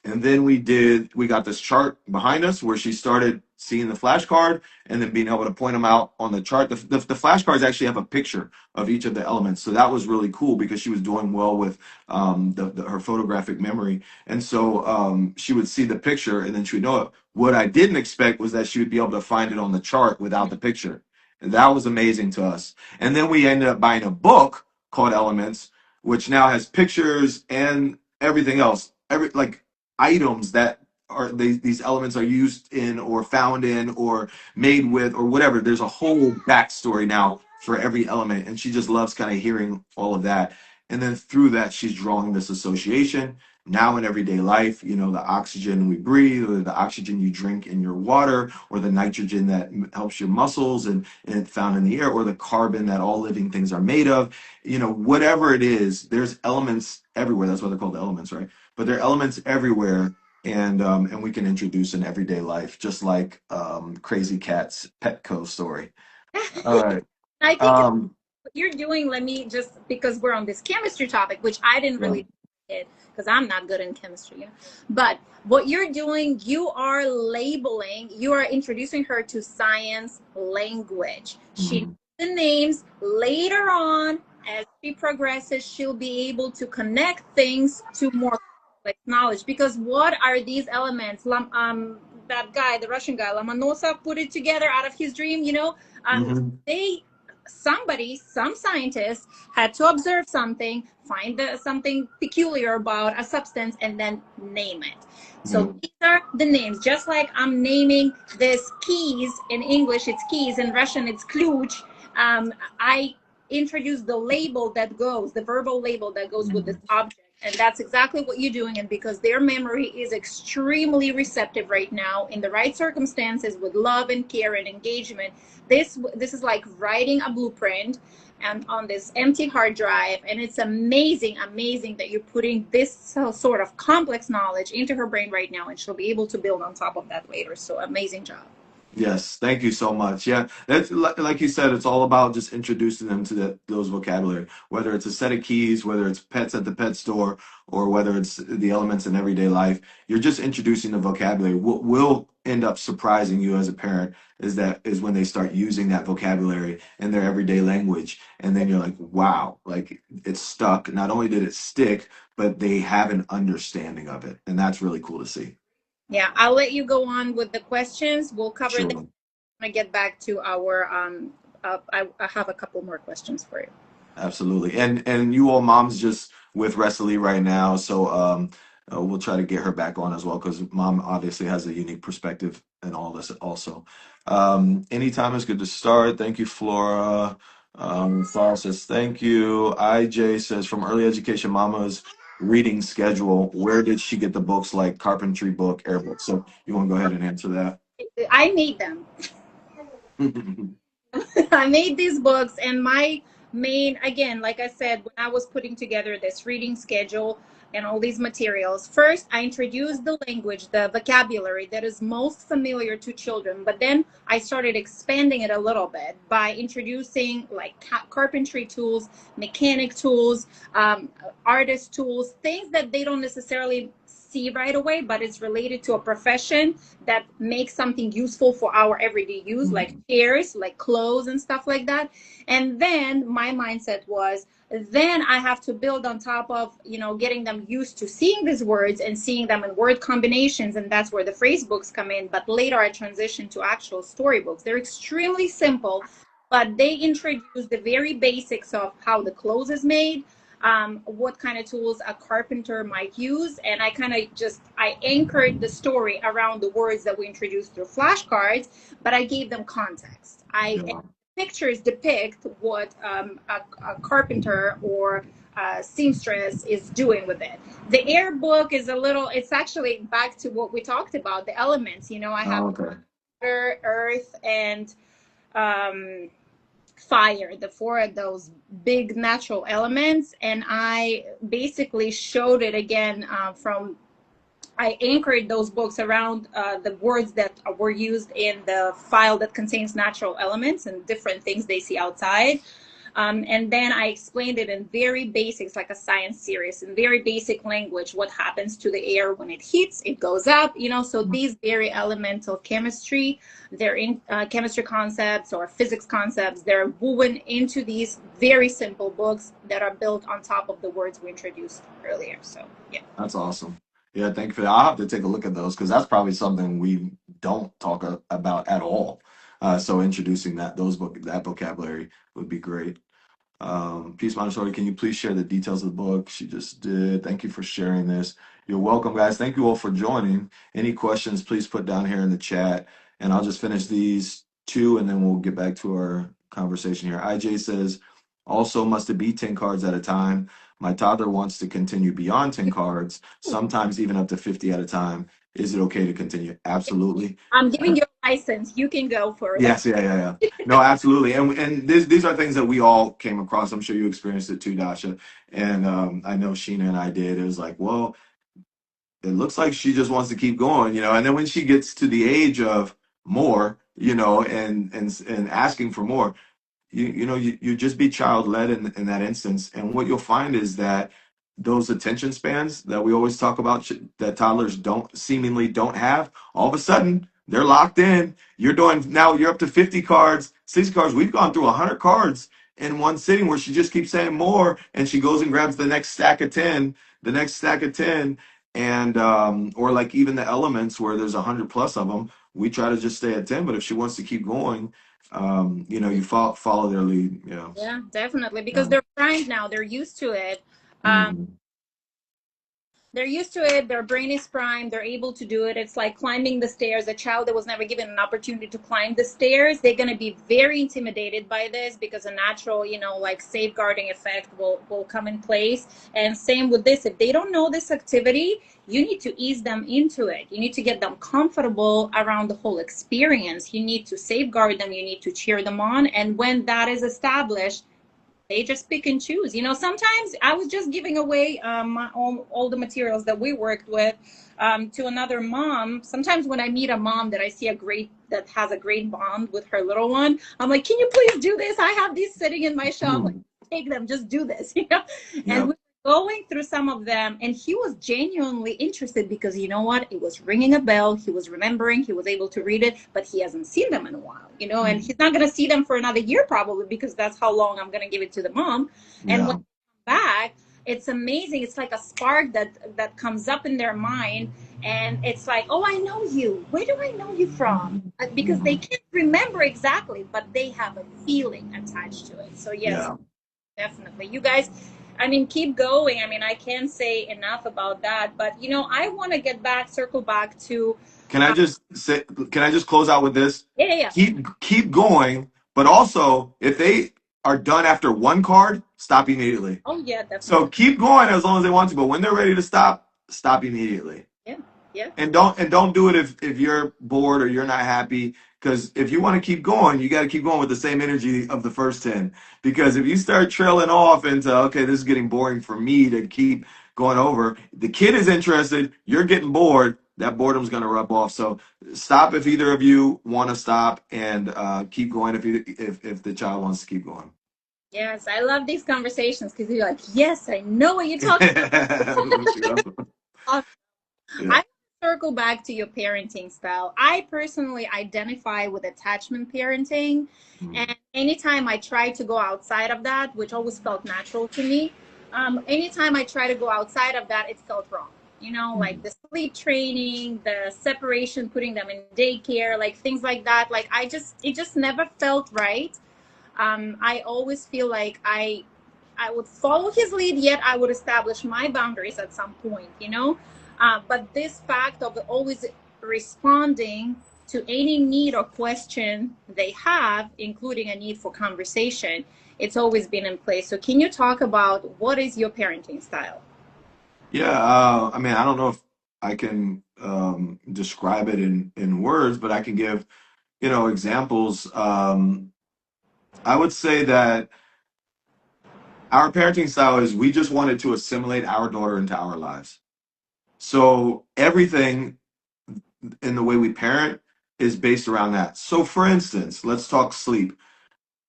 and then we got this chart behind us where she started seeing the flashcard and then being able to point them out on the chart. The flashcards actually have a picture of each of the elements, so that was really cool because she was doing well with her photographic memory, and so she would see the picture and then she would know it. What I didn't expect was that she would be able to find it on the chart without the picture. And that was amazing to us. And then we ended up buying a book called Elements, which now has pictures and everything else, every like items that are these elements are used in or found in or made with or whatever. There's a whole backstory now for every element, and she just loves kind of hearing all of that. And then through that, she's drawing this association. Now in everyday life, you know, the oxygen we breathe, or the oxygen you drink in your water, or the nitrogen that helps your muscles and found in the air, or the carbon that all living things are made of, you know, whatever it is, there's elements everywhere. That's why they're called elements, right? But there are elements everywhere, and we can introduce in everyday life, just like Crazy Cat's Petco story. All right. I think Um, what you're doing, let me just, because we're on this chemistry topic, which I didn't yeah. really it because I'm not good in chemistry, you know? But what you're doing, you are labeling, you are introducing her to science language. She knows Mhm. the names. Later on, as she progresses, she'll be able to connect things to more complex knowledge. Because what are these elements? That guy, the Russian guy, Lomonosov, put it together out of his dream, you know? Mhm. They some scientists had to observe something, find something peculiar about a substance, and then name it. So Yeah. these are the names. Just like I'm naming this keys in English, it's keys. In Russian, it's ключ. I introduce the label that goes, the verbal label that goes with this Mhm. object. And that's exactly what you're doing. And because their memory is extremely receptive right now, in the right circumstances, with love and care and engagement, this is like writing a blueprint and on this empty hard drive. And it's amazing that you're putting this sort of complex knowledge into her brain right now, and she'll be able to build on top of that later. So amazing job. Yes, thank you so much. Yeah, that's like you said, it's all about just introducing them to those vocabulary, whether it's a set of keys, whether it's pets at the pet store, or whether it's the elements in everyday life. You're just introducing the vocabulary. What will end up surprising you as a parent is when they start using that vocabulary in their everyday language, and then you're like, wow, like it's stuck. Not only did it stick, but they have an understanding of it, and that's really cool to see. Yeah, I'll let you go on with the questions. We'll cover them. Sure. I get back to our I have a couple more questions for you. Absolutely. And you all moms just with Resilie right now, so we'll try to get her back on as well because mom obviously has a unique perspective in all this also. Anytime is good to start. Thank you, Flora. Sarah says thank you. IJ says from early education mama's reading schedule, where did she get the books like carpentry book, air book? So you want to go ahead and answer that? I made them. I made these books, and my main, again, like I said, when I was putting together this reading schedule and all these materials, first I introduced the language, the vocabulary that is most familiar to children, but then I started expanding it a little bit by introducing like carpentry tools, mechanic tools, artist tools, things that they don't necessarily see right away, but it's related to a profession that makes something useful for our everyday use, like chairs, like clothes and stuff like that. And then my mindset was, then I have to build on top of, getting them used to seeing these words and seeing them in word combinations. And that's where the phrase books come in. But later I transitioned to actual storybooks. They're extremely simple, but they introduce the very basics of how the clothes is made, what kind of tools a carpenter might use. And I anchored the story around the words that we introduced through flashcards, but I gave them context. Pictures depict what a carpenter or seamstress is doing with it. The air book is it's actually back to what we talked about, the elements. I have water, earth, and fire, the four of those big natural elements. And I basically showed it again I anchored those books around the words that were used in the file that contains natural elements and different things they see outside. And then I explained it in very basics, like a science series, in very basic language, what happens to the air when it heats, it goes up, so these very elemental chemistry, they're in chemistry concepts or physics concepts, they're woven into these very simple books that are built on top of the words we introduced earlier. So, yeah. That's awesome. Yeah, thank you for that. I'll have to take a look at those because that's probably something we don't talk about at all. So introducing that vocabulary would be great. Peace Montessori, can you please share the details of the book? She just did. Thank you for sharing this. You're welcome, guys. Thank you all for joining. Any questions, please put down here in the chat. And I'll just finish these two and then we'll get back to our conversation here. IJ says, also must it be 10 cards at a time? My toddler wants to continue beyond 10 cards, sometimes even up to 50 at a time. Is it okay to continue? Absolutely. I'm giving you a license. You can go for it. Yes, yeah. No, absolutely. And these are things that we all came across. I'm sure you experienced it too, Dasha. And I know Sheena and I did. It was like, well, it looks like she just wants to keep going, And then when she gets to the age of more, and asking for more, you just be child-led in that instance. And what you'll find is that those attention spans that we always talk about that toddlers seemingly don't have, all of a sudden they're locked in. You're up to 50 cards, 60 cards. We've gone through 100 cards in one sitting where she just keeps saying more, and she goes and grabs the next stack of 10, and or like even the elements where there's 100 plus of them. We try to just stay at 10, but if she wants to keep going, you follow their lead. Yeah, definitely, because they're primed now. They're used to it. They're used to it. Their brain is primed. They're able to do it. It's like climbing the stairs. A child that was never given an opportunity to climb the stairs, they're going to be very intimidated by this because a natural, like safeguarding effect will come in place. And same with this. If they don't know this activity, you need to ease them into it. You need to get them comfortable around the whole experience. You need to safeguard them. You need to cheer them on. And when that is established, they just pick and choose. Sometimes I was just giving away all the materials that we worked with to another mom. Sometimes when I meet a mom that I see that has a great bond with her little one, I'm like, can you please do this? I have these sitting in my shop. Like, take them, just do this. And we going through some of them, and he was genuinely interested because you know what, it was ringing a bell. He was remembering, he was able to read it, but he hasn't seen them in a while, and he's not going to see them for another year probably, because that's how long I'm going to give it to the mom. And when they come back, it's amazing. It's like a spark that comes up in their mind, and it's like, oh, I know you. Where do I know you from? Because they can't remember exactly, but they have a feeling attached to it. So yes, definitely, you guys, keep going. I can't say enough about that. But, I want to circle back to. Can I just close out with this? Yeah. Keep going. But also, if they are done after one card, stop immediately. Oh, yeah, definitely. So keep going as long as they want to. But when they're ready to stop immediately. Yeah. And don't do it if you're bored or you're not happy. Because if you want to keep going, you got to keep going with the same energy of the first 10. Because if you start trailing off into, okay, this is getting boring for me to keep going over, the kid is interested, you're getting bored, that boredom's going to rub off. So stop if either of you want to stop, and keep going if the child wants to keep going. Yes, I love these conversations because you're like, yes, I know what you're talking about. Yeah. I circle back to your parenting style. I personally identify with attachment parenting. Mm. And anytime I try to go outside of that, which always felt natural to me, anytime I try to go outside of that, it felt wrong. You know, like Mm. the sleep training, the separation, putting them in daycare, like things like that. Like it just never felt right. I always feel like I would follow his lead, yet I would establish my boundaries at some point, you know. But this fact of always responding to any need or question they have, including a need for conversation, it's always been in place. So, can you talk about what is your parenting style? Yeah, I mean, I don't know if I can describe it in words, but I can give, examples. I would say that our parenting style is we just wanted to assimilate our daughter into our lives. So everything in the way we parent is based around that. So, for instance, let's talk sleep.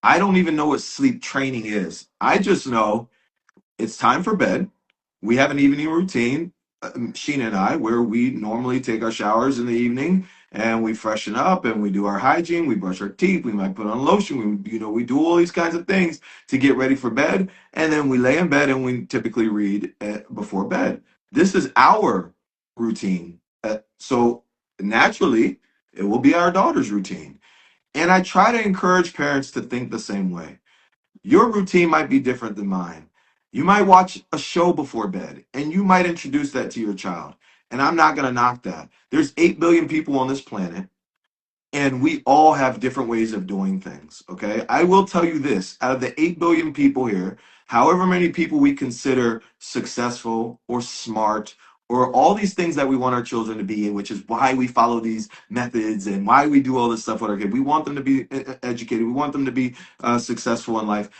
I don't even know what sleep training is. I just know it's time for bed. We have an evening routine, Sheena and I, where we normally take our showers in the evening and we freshen up and we do our hygiene. We brush our teeth. We might put on lotion. We do all these kinds of things to get ready for bed. And then we lay in bed and we typically read before bed. This is our routine. So naturally, it will be our daughter's routine. And I try to encourage parents to think the same way. Your routine might be different than mine. You might watch a show before bed and you might introduce that to your child. And I'm not going to knock that. There's 8 billion people on this planet and we all have different ways of doing things. Okay. I will tell you this, out of the 8 billion people here, however many people we consider successful or smart or all these things that we want our children to be, which is why we follow these methods and why we do all this stuff with our kids. We want them to be educated. We want them to be successful in life,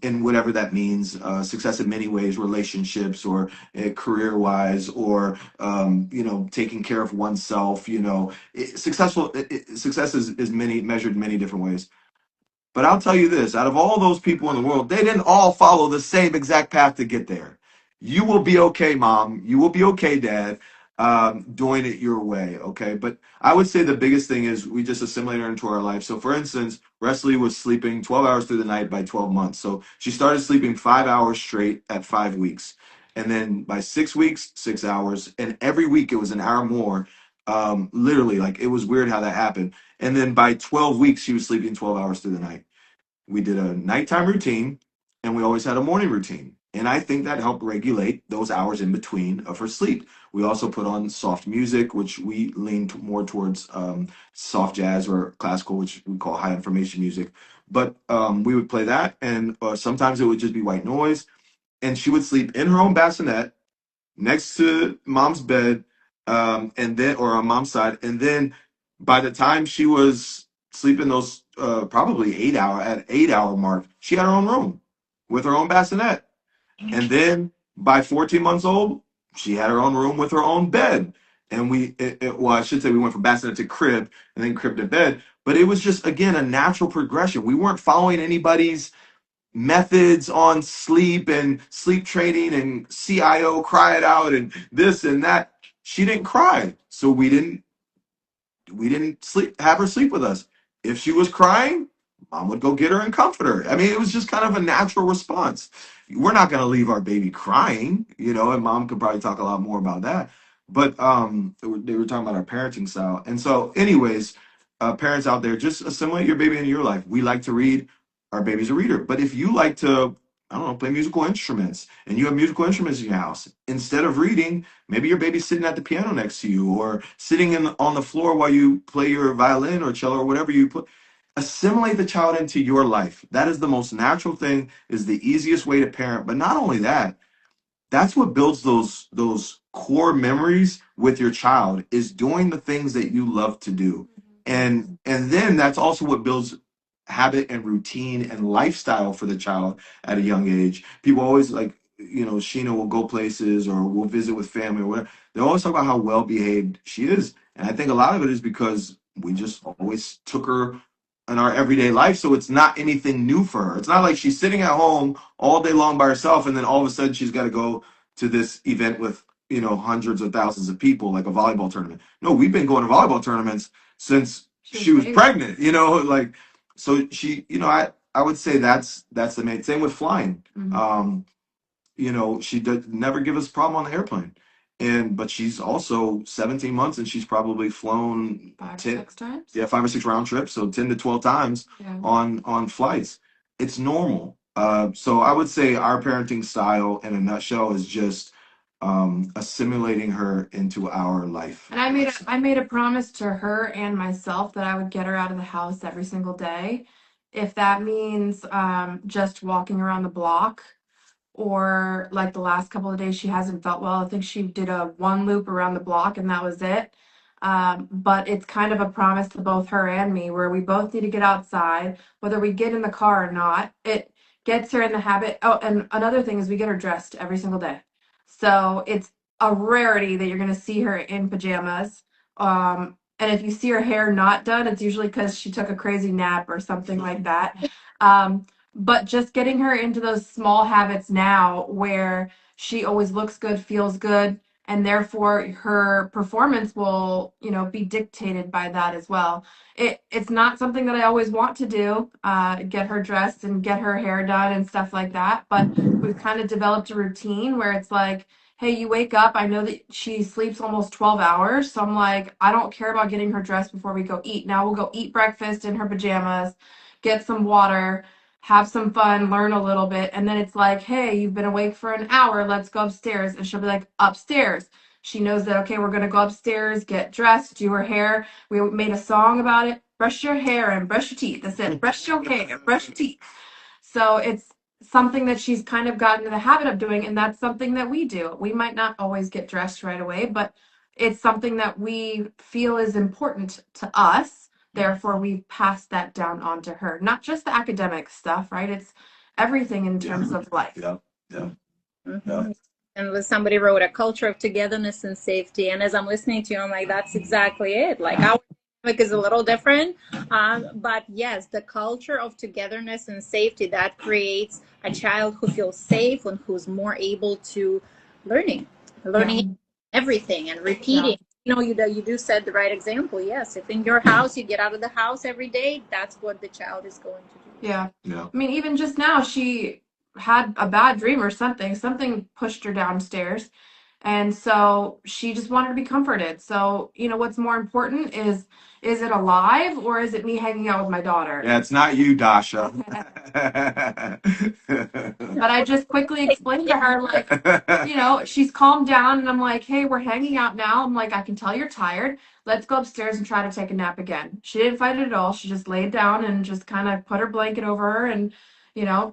in whatever that means. Success in many ways, relationships or career wise, or taking care of oneself. Success is many measured many different ways. But I'll tell you this, out of all those people in the world, they didn't all follow the same exact path to get there. You will be okay, mom. You will be okay, dad, doing it your way, okay? But I would say the biggest thing is we just assimilate her into our life. So, for instance, Resilie was sleeping 12 hours through the night by 12 months. So she started sleeping 5 hours straight at 5 weeks. And then by 6 weeks, 6 hours. And every week it was an hour more. Literally, like it was weird how that happened. And then by 12 weeks, she was sleeping 12 hours through the night. We did a nighttime routine and we always had a morning routine. And I think that helped regulate those hours in between of her sleep. We also put on soft music, which we leaned more towards soft jazz or classical, which we call high information music. But we would play that, and sometimes it would just be white noise. And she would sleep in her own bassinet next to mom's bed, and then or on mom's side, and then by the time she was sleeping those probably 8 hour mark, she had her own room with her own bassinet, and then by 14 months old, she had her own room with her own bed. And well, I should say we went from bassinet to crib and then crib to bed, but it was just again a natural progression. We weren't following anybody's methods on sleep and sleep training and CIO cry it out and this and that. She didn't cry, so we didn't have her sleep with us. If she was crying, mom would go get her and comfort her. I mean, it was just kind of a natural response. We're not going to leave our baby crying, and mom could probably talk a lot more about that. But they were talking about our parenting style. And so, anyways, parents out there, just assimilate your baby into your life. We like to read. Our baby's a reader. But if you like to, I don't know, play musical instruments and you have musical instruments in your house, instead of reading, maybe your baby's sitting at the piano next to you or sitting on the floor while you play your violin or cello or whatever you put. Assimilate the child into your life. That is the most natural thing, is the easiest way to parent. But not only that, that's what builds those core memories with your child, is doing the things that you love to do. And then that's also what builds habit and routine and lifestyle for the child at a young age. People always like, Sheena will go places or will visit with family or whatever. They always talk about how well behaved she is. And I think a lot of it is because we just always took her in our everyday life. So it's not anything new for her. It's not like she's sitting at home all day long by herself and then all of a sudden she's got to go to this event with hundreds of thousands of people like a volleyball tournament. No, we've been going to volleyball tournaments since she was pregnant, like, so she, I would say that's the main thing with flying. She did never give us a problem on the airplane. But she's also 17 months and she's probably flown 6 times. Yeah, 5 or 6 round trips, so 10 to 12 times on flights. It's normal. So I would say our parenting style in a nutshell is just assimilating her into our life. And I made a promise to her and myself that I would get her out of the house every single day. If that means just walking around the block, or like the last couple of days she hasn't felt well. I think she did a 1 loop around the block and that was it. But it's kind of a promise to both her and me where we both need to get outside, whether we get in the car or not. It gets her in the habit. Oh, and another thing is we get her dressed every single day. So it's a rarity that you're going to see her in pajamas. And if you see her hair not done, it's usually because she took a crazy nap or something like that. But just getting her into those small habits now where she always looks good, feels good, and therefore her performance will, be dictated by that as well. It's not something that I always want to do, get her dressed and get her hair done and stuff like that. But we've kind of developed a routine where it's like, hey, you wake up. I know that she sleeps almost 12 hours. So I'm like, I don't care about getting her dressed before we go eat. Now we'll go eat breakfast in her pajamas, get some water, have some fun, learn a little bit. And then it's like, hey, you've been awake for an hour. Let's go upstairs. And she'll be like, upstairs. She knows that, okay, we're going to go upstairs, get dressed, do her hair. We made a song about it. Brush your hair and brush your teeth. That's it. Brush your hair and brush your teeth. So it's something that she's kind of gotten in the habit of doing. And that's something that we do. We might not always get dressed right away, but it's something that we feel is important to us. Therefore, we pass that down onto her. Not just the academic stuff, right? It's everything in terms of life. Yeah. And somebody wrote a culture of togetherness and safety. And as I'm listening to you, I'm like, that's exactly it. Like our dynamic is a little different. But yes, the culture of togetherness and safety that creates a child who feels safe and who's more able to learning everything and repeating. You do set the right example. Yes, if in your house you get out of the house every day, that's what the child is going to do. Yeah. I mean, even just now, she had a bad dream or something. Something pushed her downstairs. And so she just wanted to be comforted. So, what's more important is it alive or is it me hanging out with my daughter? Yeah, it's not you, Dasha. But I just quickly explained to her, like, she's calmed down and I'm like, hey, we're hanging out now. I'm like, I can tell you're tired. Let's go upstairs and try to take a nap again. She didn't fight it at all. She just laid down and just kind of put her blanket over her and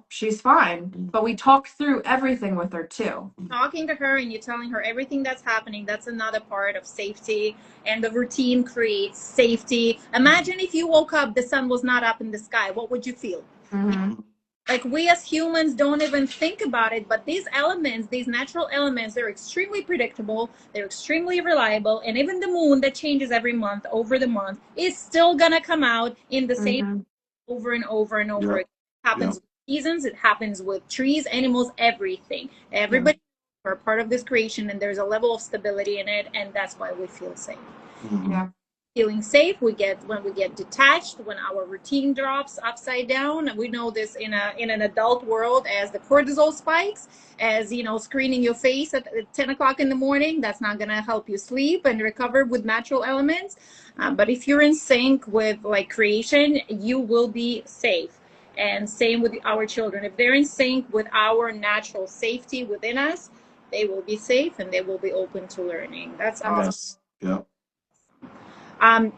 she's fine. But we talked through everything with her too. Talking to her and you're telling her everything that's happening, that's another part of safety. And the routine creates safety. Imagine if you woke up, the sun was not up in the sky. What would you feel? Like we as humans don't even think about it, but these elements, these natural elements, they're extremely predictable, they're extremely reliable, and even the moon that changes every month over the month is still gonna come out in the same over and over and over again. It happens with seasons, it happens with trees, animals, everything. Everybody are part of this creation, and there's a level of stability in it, and that's why we feel safe. Feeling safe when we get detached, when our routine drops upside down. We know this in an adult world as the cortisol spikes, as screening your face at 10 o'clock in the morning. That's not going to help you sleep and recover with natural elements. But if you're in sync with like creation, you will be safe. And same with our children. If they're in sync with our natural safety within us, they will be safe and they will be open to learning. That's awesome.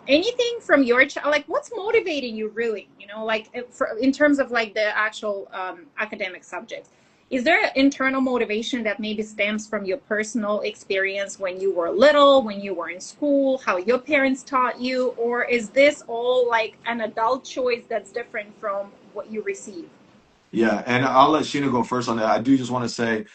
Anything from your child, like what's motivating you really, like in terms of like the actual academic subjects? Is there an internal motivation that maybe stems from your personal experience when you were little, when you were in school, how your parents taught you, or is this all like an adult choice that's different from what you receive? Yeah, and I'll let Sheena go first on that. I do just want to say,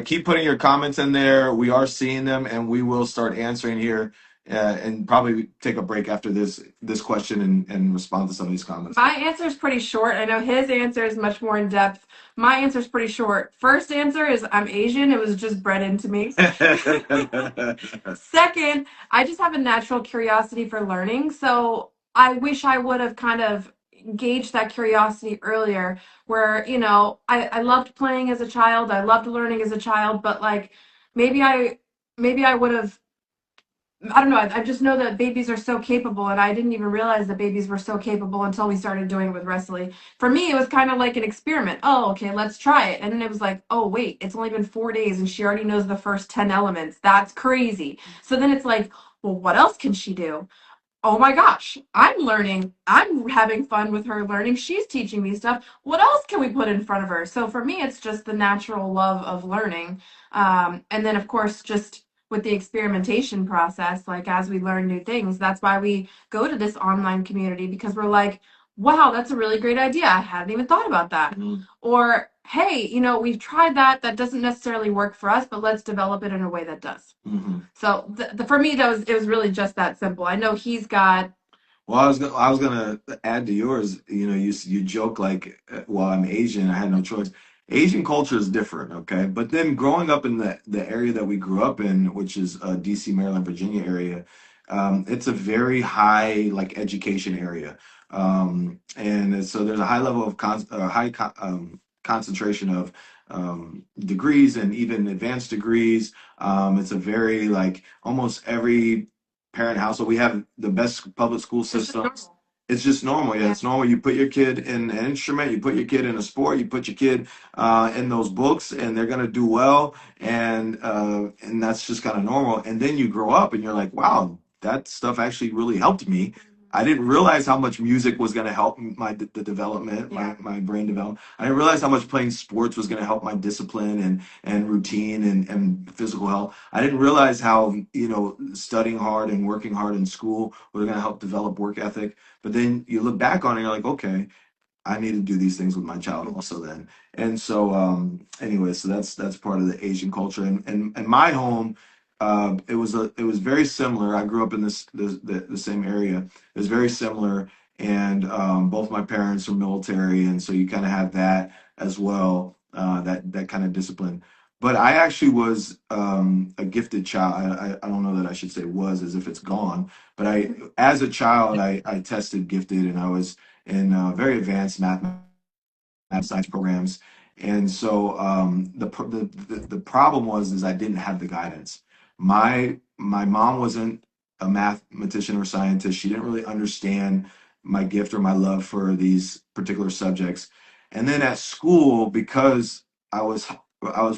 keep putting your comments in there. We are seeing them, and we will start answering here and probably take a break after this question and respond to some of these comments. My answer is pretty short. I know his answer is much more in depth. My answer is pretty short. First answer is I'm Asian. It was just bred into me. Second, I just have a natural curiosity for learning. So I wish I would have kind of gauged that curiosity earlier, where, I loved playing as a child. I loved learning as a child, but like maybe I would have, I don't know. I just know that babies are so capable, and I didn't even realize that babies were so capable until we started doing it with Resilie. For me, it was kind of like an experiment. Oh, okay, let's try it. And then it was like, oh, wait, it's only been 4 days and she already knows the first 10 elements. That's crazy. So then it's like, well, what else can she do? Oh my gosh, I'm learning. I'm having fun with her learning. She's teaching me stuff. What else can we put in front of her? So for me, it's just the natural love of learning. And then, of course, just with the experimentation process, like as we learn new things, that's why we go to this online community, because we're like, wow, that's a really great idea. I hadn't even thought about that. Mm-hmm. Or, hey, we've tried that. That doesn't necessarily work for us, but let's develop it in a way that does. Mm-hmm. So for me, it was really just that simple. I know he's got. Well, I was gonna add to yours. You joke like, well, I'm Asian. I had no choice. Asian culture is different, okay? But then growing up in the area that we grew up in, which is D.C., Maryland, Virginia area, it's a very high like education area, and so there's a high level of concentration of degrees and even advanced degrees. It's a very like almost every parent household. We have the best public school systems. It's just normal. Yeah, it's normal. You put your kid in an instrument, you put your kid in a sport, you put your kid in those books, and they're gonna do well, and that's just kind of normal. And then you grow up, and you're like, wow, that stuff actually really helped me. I didn't realize how much music was going to help the development, my brain development. I didn't realize how much playing sports was going to help my discipline and routine and physical health. I didn't realize how, studying hard and working hard in school was going to help develop work ethic. But then you look back on it and you're like, okay, I need to do these things with my child also then. And so anyway, so that's part of the Asian culture. And my home, it was very similar. I grew up in the same area. It was very similar, and both my parents are military, and so you kind of have that as well, that kind of discipline. But I actually was a gifted child. I don't know that I should say was as if it's gone, but as a child, I tested gifted, and I was in very advanced math science programs. And so the problem was I didn't have the guidance. My mom wasn't a mathematician or scientist. She didn't really understand my gift or my love for these particular subjects. And then at school, because I was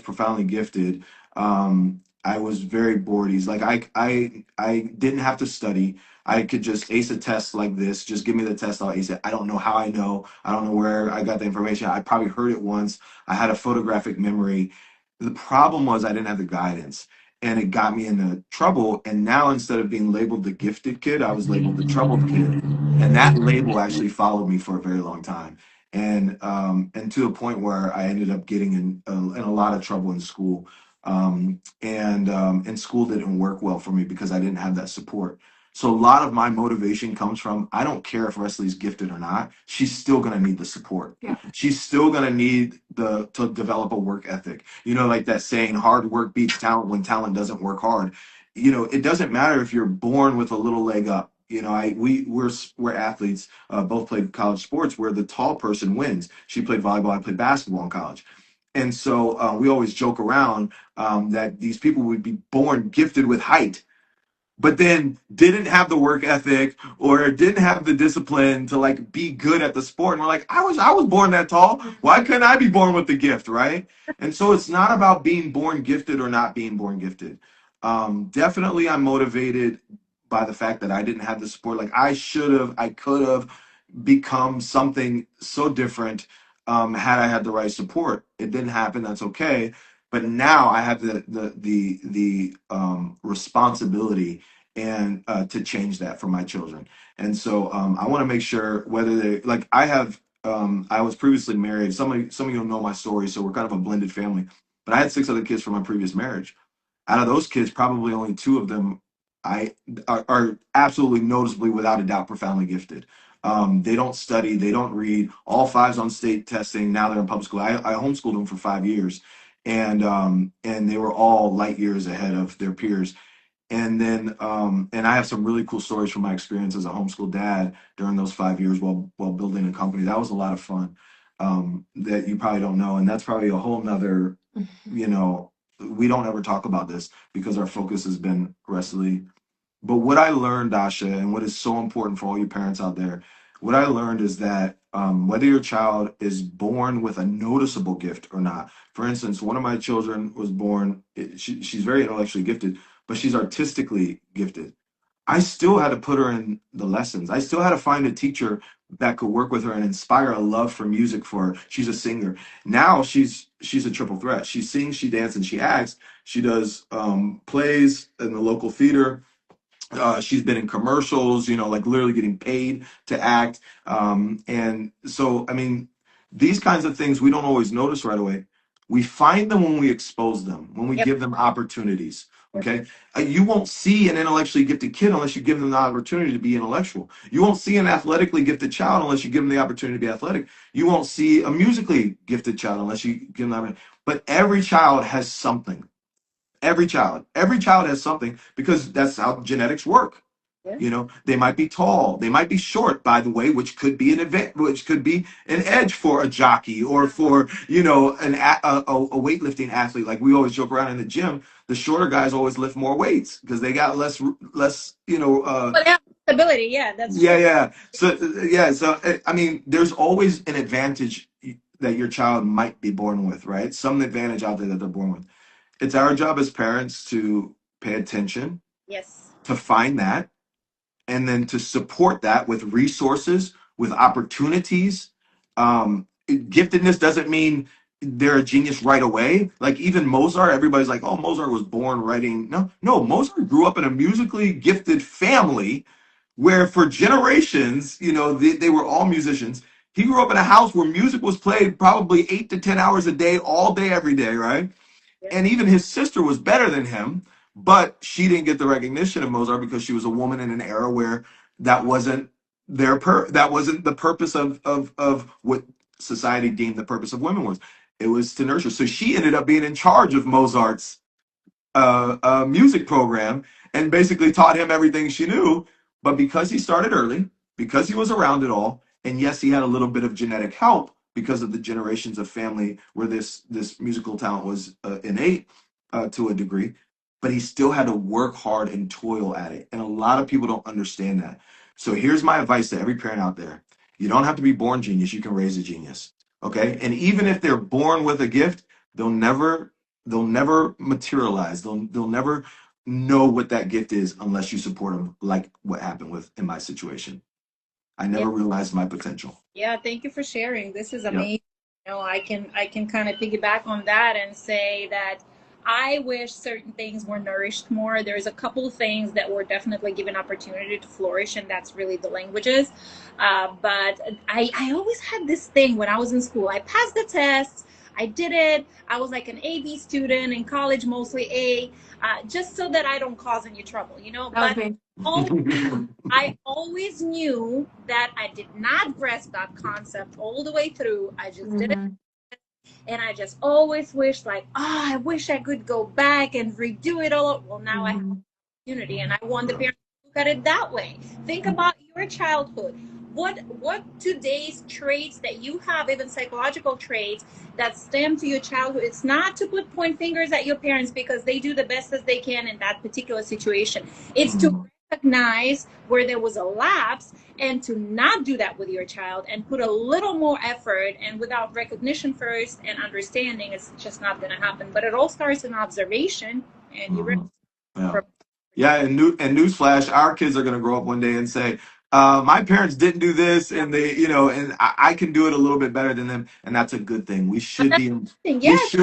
profoundly gifted, I was very bored. He's like I didn't have to study. I could just ace a test like this. Just give me the test, I'll ace it. I don't know how I know. I don't know where I got the information. I probably heard it once. I had a photographic memory. The problem was I didn't have the guidance, and it got me into trouble. And now instead of being labeled the gifted kid, I was labeled the troubled kid. And that label actually followed me for a very long time. And to a point where I ended up getting in a lot of trouble in school. And school didn't work well for me because I didn't have that support. So a lot of my motivation comes from I don't care if Wesley's gifted or not. She's still gonna need the support. Yeah. She's still gonna need to develop a work ethic. Like that saying, hard work beats talent when talent doesn't work hard. It doesn't matter if you're born with a little leg up. We're athletes. Both played college sports where the tall person wins. She played volleyball. I played basketball in college. And so we always joke around that these people would be born gifted with height, but then didn't have the work ethic or didn't have the discipline to like be good at the sport. And we're like, I was born that tall. Why couldn't I be born with the gift, right? And so it's not about being born gifted or not being born gifted. Definitely I'm motivated by the fact that I didn't have the support. Like I could have become something so different had I had the right support. It didn't happen. That's okay. But now I have the responsibility and to change that for my children. And so I want to make sure whether they like I have I was previously married. Some of you know my story, so we're kind of a blended family. But I had 6 other kids from my previous marriage. Out of those kids, probably only 2 of them I are absolutely noticeably, without a doubt, profoundly gifted. They don't study, they don't read. All fives on state testing. Now they're in public school. I homeschooled them for 5 years, and they were all light years ahead of their peers. And then and I have some really cool stories from my experience as a homeschool dad during those 5 years while building a company. That was a lot of fun, that you probably don't know, and that's probably a whole nother, you know, we don't ever talk about this because our focus has been Resilie. But what I learned, Dasha, and what is so important for all you parents out there, what I learned is that whether your child is born with a noticeable gift or not. For instance, one of my children was born, she's very intellectually gifted, but she's artistically gifted. I still had to put her in the lessons. I still had to find a teacher that could work with her and inspire a love for music for her. She's a singer. Now she's a triple threat. She sings, she dances, and she acts. She does plays in the local theater. She's been in commercials, you know, like literally getting paid to act. And so, I mean, these kinds of things we don't always notice right away. We find them when we expose them, when we Yep. give them opportunities. Okay. You won't see an intellectually gifted kid unless you give them the opportunity to be intellectual. You won't see an athletically gifted child unless you give them the opportunity to be athletic. You won't see a musically gifted child unless you give them that. But every child has something. Every child has something because that's how genetics work. Yeah. You know, they might be tall, they might be short, by the way, which could be an event, which could be an edge for a jockey or for, you know, a weightlifting athlete. Like we always joke around in the gym, the shorter guys always lift more weights because they got less, you know. Well, yeah, stability. Yeah, that's Yeah, true. yeah. So I mean, there's always an advantage that your child might be born with, right? Some advantage out there that they're born with. It's our job as parents to pay attention, Yes. to find that, and then to support that with resources, with opportunities. Giftedness doesn't mean they're a genius right away. Like even Mozart, everybody's like, "Oh, Mozart was born writing." No, no, Mozart grew up in a musically gifted family where for generations, you know, they were all musicians. He grew up in a house where music was played probably 8 to 10 hours a day, all day, every day, right? Yeah. And even his sister was better than him, but she didn't get the recognition of Mozart because she was a woman in an era where that wasn't that wasn't the purpose of what society deemed the purpose of women was. It was to nurture. So she ended up being in charge of Mozart's music program and basically taught him everything she knew. But because he started early, because he was around it all, and yes, he had a little bit of genetic help because of the generations of family where this musical talent was innate to a degree, but he still had to work hard and toil at it. And a lot of people don't understand that. So here's my advice to every parent out there. You don't have to be born genius, you can raise a genius. Okay? And even if they're born with a gift, they'll never materialize. They'll never know what that gift is unless you support them, like what happened with in my situation. I Yeah. never realized my potential. Yeah. Thank you for sharing. This is Yep. amazing. You know, I can kind of piggyback on that and say that I wish certain things were nourished more. There's a couple of things that were definitely given opportunity to flourish, and that's really the languages. But I always had this thing when I was in school. I passed the tests. I did it. I was like an AB student in college, mostly A, just so that I don't cause any trouble, you know. That But was me. I always knew that I did not grasp that concept all the way through. I just did it. Hmm. And I just always wish, like, oh, I wish I could go back and redo it all. Well, now I have Hmm. opportunity, and I want the parents to look at it that way. Think about your childhood. What today's traits that you have, even psychological traits that stem to your childhood? It's not to put point fingers at your parents because they do the best as they can in that particular situation. It's to recognize where there was a lapse and to not do that with your child and put a little more effort, and without recognition first and understanding, it's just not going to happen. But it all starts in observation, and you Mhm. Yeah. really Yeah, and newsflash, our kids are gonna grow up one day and say, my parents didn't do this and they, you know, and I can do it a little bit better than them, and that's a good thing. but that's the thing. Yes,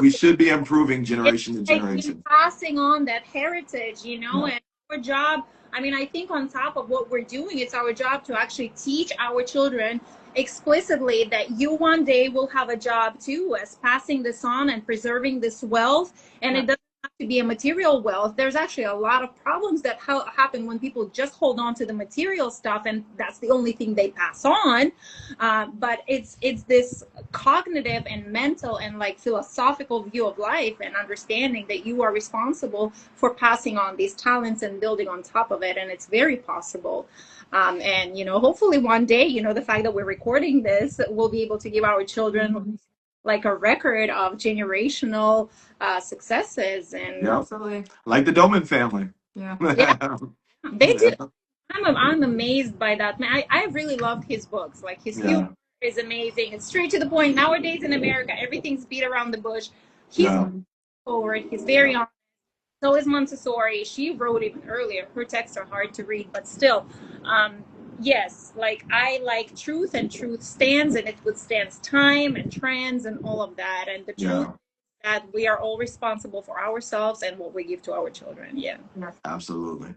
We should be improving it's generation to like in generation. passing on that heritage, you know. Yeah. And our job, I mean, I think on top of what we're doing, it's our job to actually teach our children explicitly that you one day will have a job too, as passing this on and preserving this wealth. And Yeah. it doesn't have to be a material wealth, there's actually a lot of problems that happen when people just hold on to the material stuff and that's the only thing they pass on. But it's this cognitive and mental and like philosophical view of life and understanding that you are responsible for passing on these talents and building on top of it, and it's very possible. And hopefully one day, the fact that we're recording this, we'll be able to give our children like a record of generational successes. And Yeah, Absolutely. like the Doman family. Yeah. yeah, they do. I'm amazed by that. Man, I really loved his books. Like his Yeah, humor is amazing. It's straight to the point. Nowadays in America, everything's beat around the bush. He's yeah, forward. He's very honest. So is Montessori. She wrote even earlier. Her texts are hard to read, but still, yes, like I like truth, and truth stands, and it withstands time and trends and all of that. And the truth yeah, that we are all responsible for ourselves and what we give to our children. Yeah. absolutely.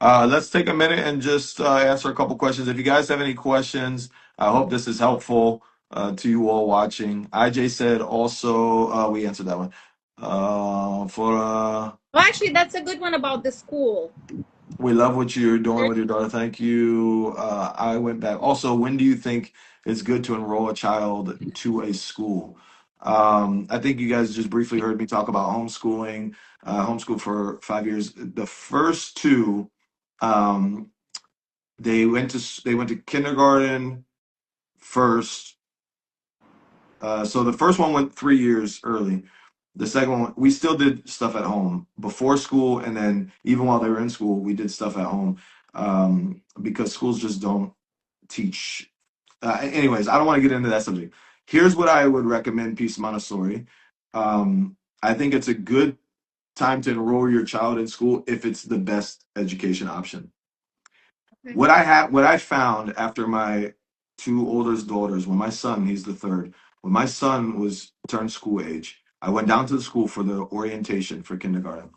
Let's take a minute and just answer a couple questions. If you guys have any questions, I hope this is helpful to you all watching. IJ said also, we answered that one. Well, actually, that's a good one about the school. We love what you're doing with your daughter. Thank you. I went back. Also, when do you think it's good to enroll a child to a school? I think you guys just briefly heard me talk about homeschooling. Homeschool for 5 years. The first two, um, they went to kindergarten first. So the first one went 3 years early. The second one, we still did stuff at home before school, and then even while they were in school, we did stuff at home because schools just don't teach. Anyways, I don't want to get into that subject. Here's what I would recommend, Peace Montessori. I think it's a good time to enroll your child in school if it's the best education option. Okay. What I found after my two oldest daughters, when my son, he's the third, when my son was turned school age, I went down to the school for the orientation for kindergarten.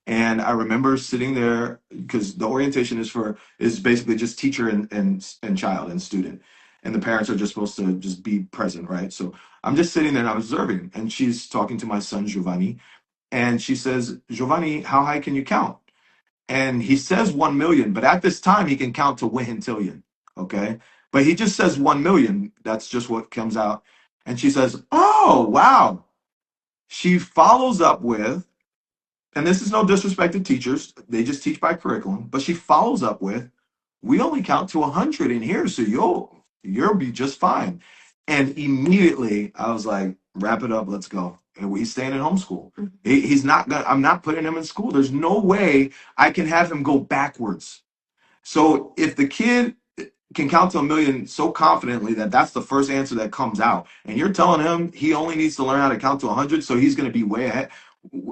And I remember sitting there because the orientation is basically just teacher and child and student. And the parents are just supposed to just be present, right? So I'm just sitting there and I'm observing. And she's talking to my son Giovanni. And she says, Giovanni, how high can you count? And he says 1 million, but at this time he can count to Wihentillion. Okay. But he just says 1 million. That's just what comes out. And she says, oh, wow. She follows up with, and this is no disrespect to teachers, they just teach by curriculum, but she follows up with, we only count to 100 in here, so you'll be just fine. And immediately I was like, wrap it up, let's go. And he's staying in homeschool. He's not gonna, I'm not putting him in school. There's no way I can have him go backwards. So if the kid can count to 1 million so confidently that that's the first answer that comes out, and you're telling him he only needs to learn how to count to 100, so he's going to be way ahead.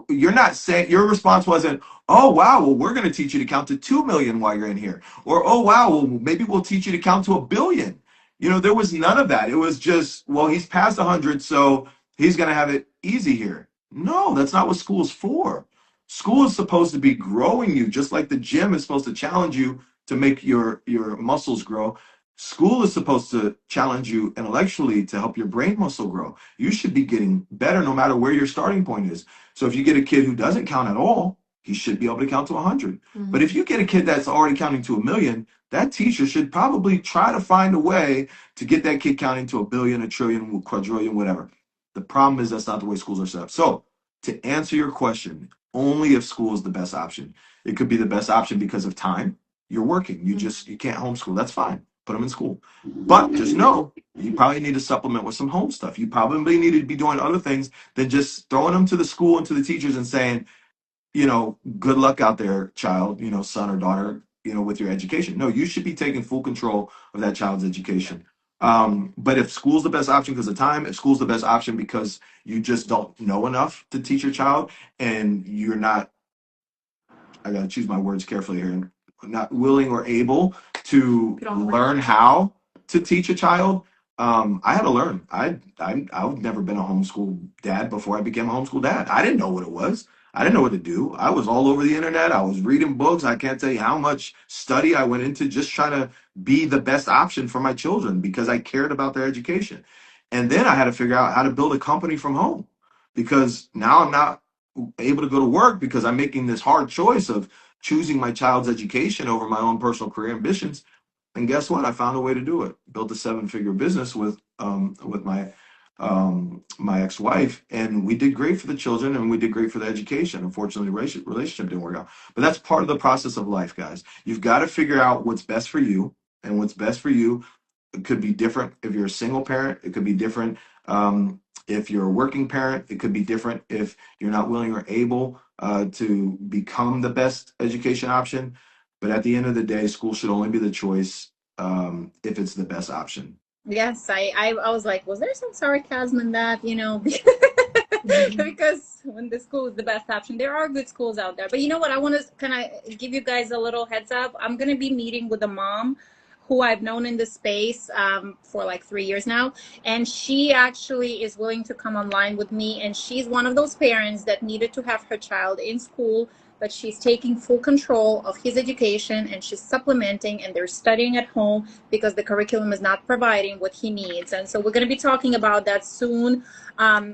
You're not saying, your response wasn't, oh wow, well we're going to teach you to count to 2 million while you're in here, or oh wow, well maybe we'll teach you to count to 1 billion. There was none of that. It was just, well, he's past 100, so he's going to have it easy here. No, that's not what school's for. School is supposed to be growing you, just like the gym is supposed to challenge you to make your muscles grow. School is supposed to challenge you intellectually to help your brain muscle grow. You should be getting better no matter where your starting point is. So if you get a kid who doesn't count at all, he should be able to count to 100. Mhm. But if you get a kid that's already counting to 1 million, that teacher should probably try to find a way to get that kid counting to 1 billion, 1 trillion, quadrillion, whatever. The problem is that's not the way schools are set up. So to answer your question, only if school is the best option. It could be the best option because of time. You're working. You can't homeschool. That's fine. Put them in school. But just know you probably need to supplement with some home stuff. You probably need to be doing other things than just throwing them to the school and to the teachers and saying, good luck out there, child, son or daughter, with your education. No, you should be taking full control of that child's education. But if school's the best option because of time, if school's the best option because you just don't know enough to teach your child and you're not, I got to choose my words carefully here, not willing or able to learn how to teach a child. I had to learn. I've never been a homeschool dad before I became a homeschool dad. I didn't know what it was. I didn't know what to do. I was all over the internet. I was reading books. I can't tell you how much study I went into just trying to be the best option for my children because I cared about their education. And then I had to figure out how to build a company from home because now I'm not able to go to work because I'm making this hard choice of choosing my child's education over my own personal career ambitions. And guess what? I found a way to do it. Built a 7-figure business with my ex-wife, and we did great for the children, and we did great for the education. Unfortunately, the relationship didn't work out. But that's part of the process of life, guys. You've got to figure out what's best for you, and what's best for you, it could be different if you're a single parent. It could be different if you're a working parent. It could be different if you're not willing or able to become the best education option. But at the end of the day, school should only be the choice if it's the best option. Yes, I was like, was there some sarcasm in that? Because when the school is the best option, there are good schools out there. But you know what? I want to kind of give you guys a little heads up. I'm going to be meeting with a mom who I've known in this space for like 3 years now. And she actually is willing to come online with me. And she's one of those parents that needed to have her child in school, but she's taking full control of his education and she's supplementing, and they're studying at home because the curriculum is not providing what he needs. And so we're going to be talking about that soon.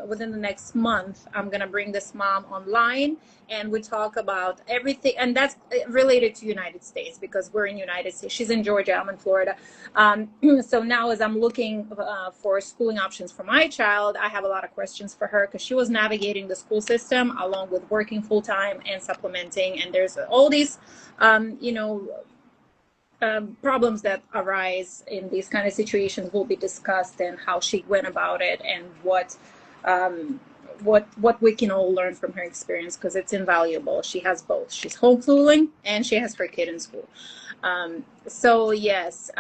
Within the next month, I'm going to bring this mom online and we talk about everything. And that's related to United States because we're in United States. She's in Georgia, I'm in Florida. So now as I'm looking for schooling options for my child, I have a lot of questions for her because she was navigating the school system along with working full time and supplementing. And there's all these, problems that arise in these kind of situations will be discussed, and how she went about it, and what we can all learn from her experience, because it's invaluable. She has both. She's homeschooling and she has her kid in school. So yes,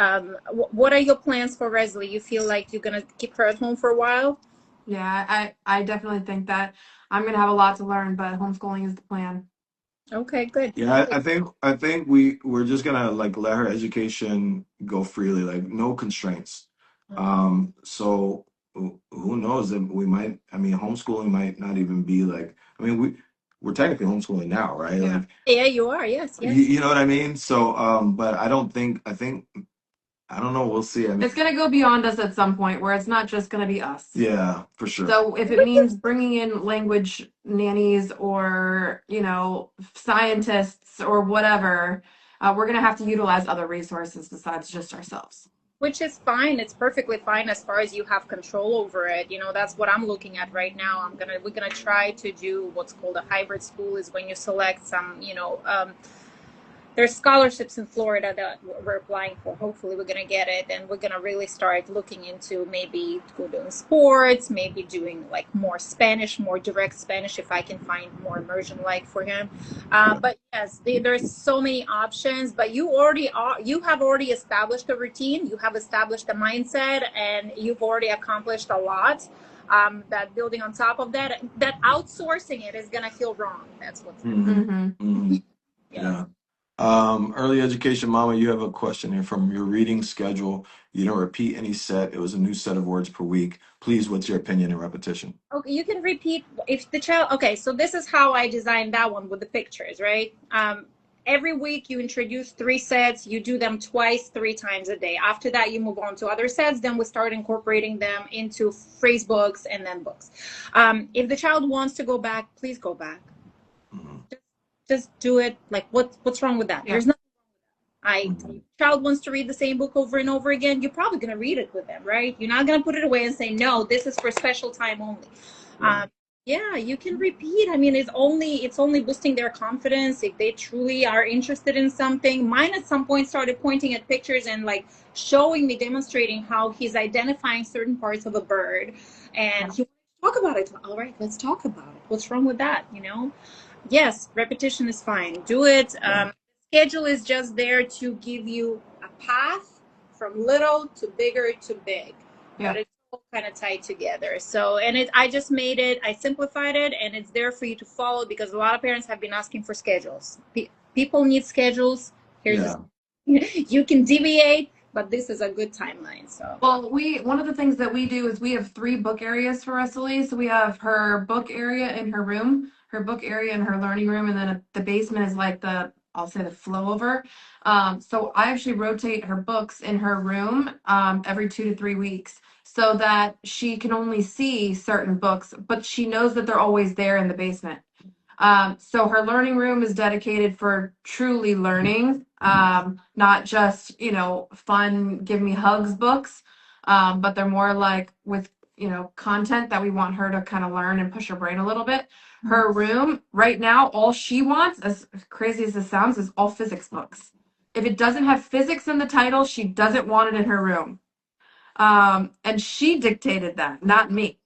what are your plans for Resilie? You feel like you're gonna keep her at home for a while? Yeah, I definitely think that I'm gonna have a lot to learn, but homeschooling is the plan. Okay, good. Yeah, I think we're just gonna like let her education go freely, like no constraints. So who knows? That we might. I mean, homeschooling might not even be like. I mean, we're technically homeschooling now, right? Yeah. Like, Yeah, you are. Yes, you, yes. you know what I mean? So, but I don't think. I don't know. We'll see. I mean, It's gonna go beyond us at some point where it's not just gonna be us. yeah, for sure. So if it means bringing in language nannies or, scientists or whatever, we're going to have to utilize other resources besides just ourselves. Which is fine. It's perfectly fine as far as you have control over it. That's what I'm looking at right now. We're gonna try to do what's called a hybrid school, is when you select some, there's scholarships in Florida that we're applying for. Hopefully we're going to get it, and we're going to really start looking into maybe doing sports, maybe doing like more Spanish, more direct Spanish, if I can find more immersion like for him. But yes, there's so many options, but you have already established a routine, you have established a mindset, and you've already accomplished a lot. That building on top of that outsourcing it is going to feel wrong. That's what's Yeah. Early education, Mama, you have a question here from your reading schedule. You don't repeat any set. It was a new set of words per week. Please, what's your opinion and repetition? Okay, you can repeat if the child. Okay, so this is how I designed that one with the pictures, right? Every week you introduce 3 sets. You do them twice, 3 times a day. After that, you move on to other sets. Then we start incorporating them into phrase books and then books. If the child wants to go back, please go back. Just do it. Like, what's wrong with that? Yeah. There's nothing. Child wants to read the same book over and over again, you're probably going to read it with them, right? You're not going to put it away and say, no, this is for special time only. Yeah, you can repeat. I mean, it's only boosting their confidence if they truly are interested in something. Mine at some point started pointing at pictures and like showing me, demonstrating how he's identifying certain parts of a bird, and he wants to talk about it. All right, let's talk about it. What's wrong with that? Yes, repetition is fine. Do it. Schedule is just there to give you a path from little to bigger to big. Yeah. But it's all kind of tied together. So, I just made it, I simplified it, and it's there for you to follow, because a lot of parents have been asking for schedules. People need schedules. You can deviate, but this is a good timeline. So, well, one of the things that we do is we have 3 book areas for Resilie. So we have her book area in her room, her book area in her learning room, and then the basement is like I'll say the flow over. So I actually rotate her books in her room every 2 to 3 weeks, so that she can only see certain books, but she knows that they're always there in the basement. So her learning room is dedicated for truly learning, not just, fun, give me hugs books, but they're more like with, content that we want her to kind of learn and push her brain a little bit. Her room right now, all she wants, as crazy as this sounds, is all physics books. If it doesn't have physics in the title, she doesn't want it in her room. And she dictated that, not me.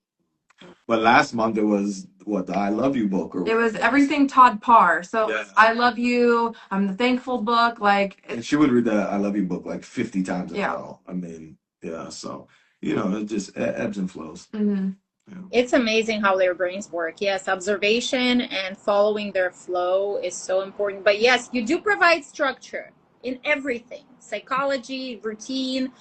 But last month it was what, the I Love You book, or It was everything Todd Parr. So Yeah. I love you. I'm the thankful book. Like, and she would read the I Love You book like 50 times as Yeah. well. I mean, yeah, so it just ebbs and flows. mhm. It's amazing how their brains work. Yes, observation and following their flow is so important. But yes, you do provide structure in everything: psychology, routine,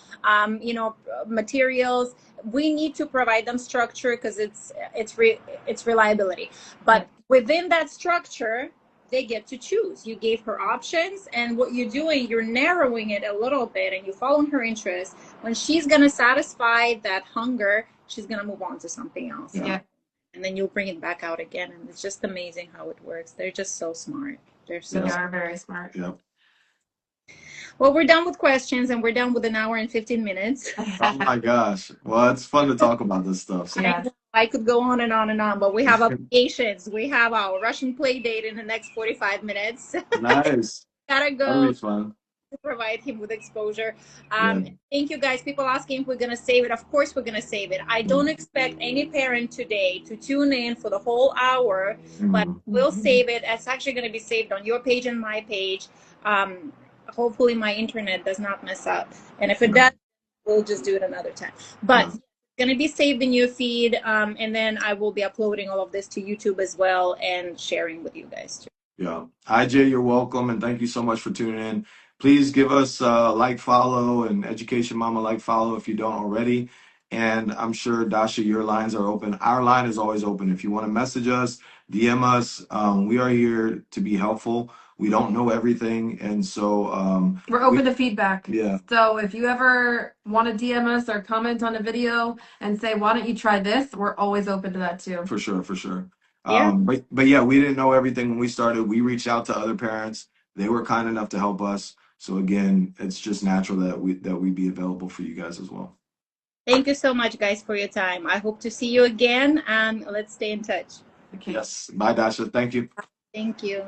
materials. We need to provide them structure because it's reliability. But within that structure, they get to choose. You gave her options, and what you're doing, you're narrowing it a little bit, and you're following her interests. When she's gonna satisfy that hunger, she's gonna move on to something else. Yeah. And then you'll bring it back out again, and it's just amazing how it works. They're just so smart. They're so They smart. are very smart. Yep. Well, we're done with questions, and we're done with an hour and 15 minutes. Oh my gosh. Well, it's fun to talk about this stuff. So. Yeah. I could go on and on and on, but we have obligations. We have our Russian play date in the next 45 minutes. Nice. Gotta go. That'll be fun. To provide him with exposure. Yeah. Thank you, guys. People asking if we're going to save it. Of course we're going to save it. I don't expect any parent today to tune in for the whole hour, but we'll save it. It's actually going to be saved on your page and my page. Hopefully my internet does not mess up. And if it does, we'll just do it another time. But it's going to be saved in your feed. And then I will be uploading all of this to YouTube as well and sharing with you guys too. Yeah. IJ, you're welcome. And thank you so much for tuning in. Please give us a like, follow, and Education Mama like, follow if you don't already. And I'm sure, Dasha, your lines are open. Our line is always open. If you want to message us, DM us. We are here to be helpful. We don't know everything. And so we're open to feedback. Yeah. So if you ever want to DM us or comment on a video and say, why don't you try this? We're always open to that too. For sure, for sure. Yeah. But yeah, we didn't know everything when we started. We reached out to other parents. They were kind enough to help us. So again, it's just natural that we be available for you guys as well. Thank you so much, guys, for your time. I hope to see you again, and let's stay in touch. Okay. Yes. Bye, Dasha. Thank you. Thank you.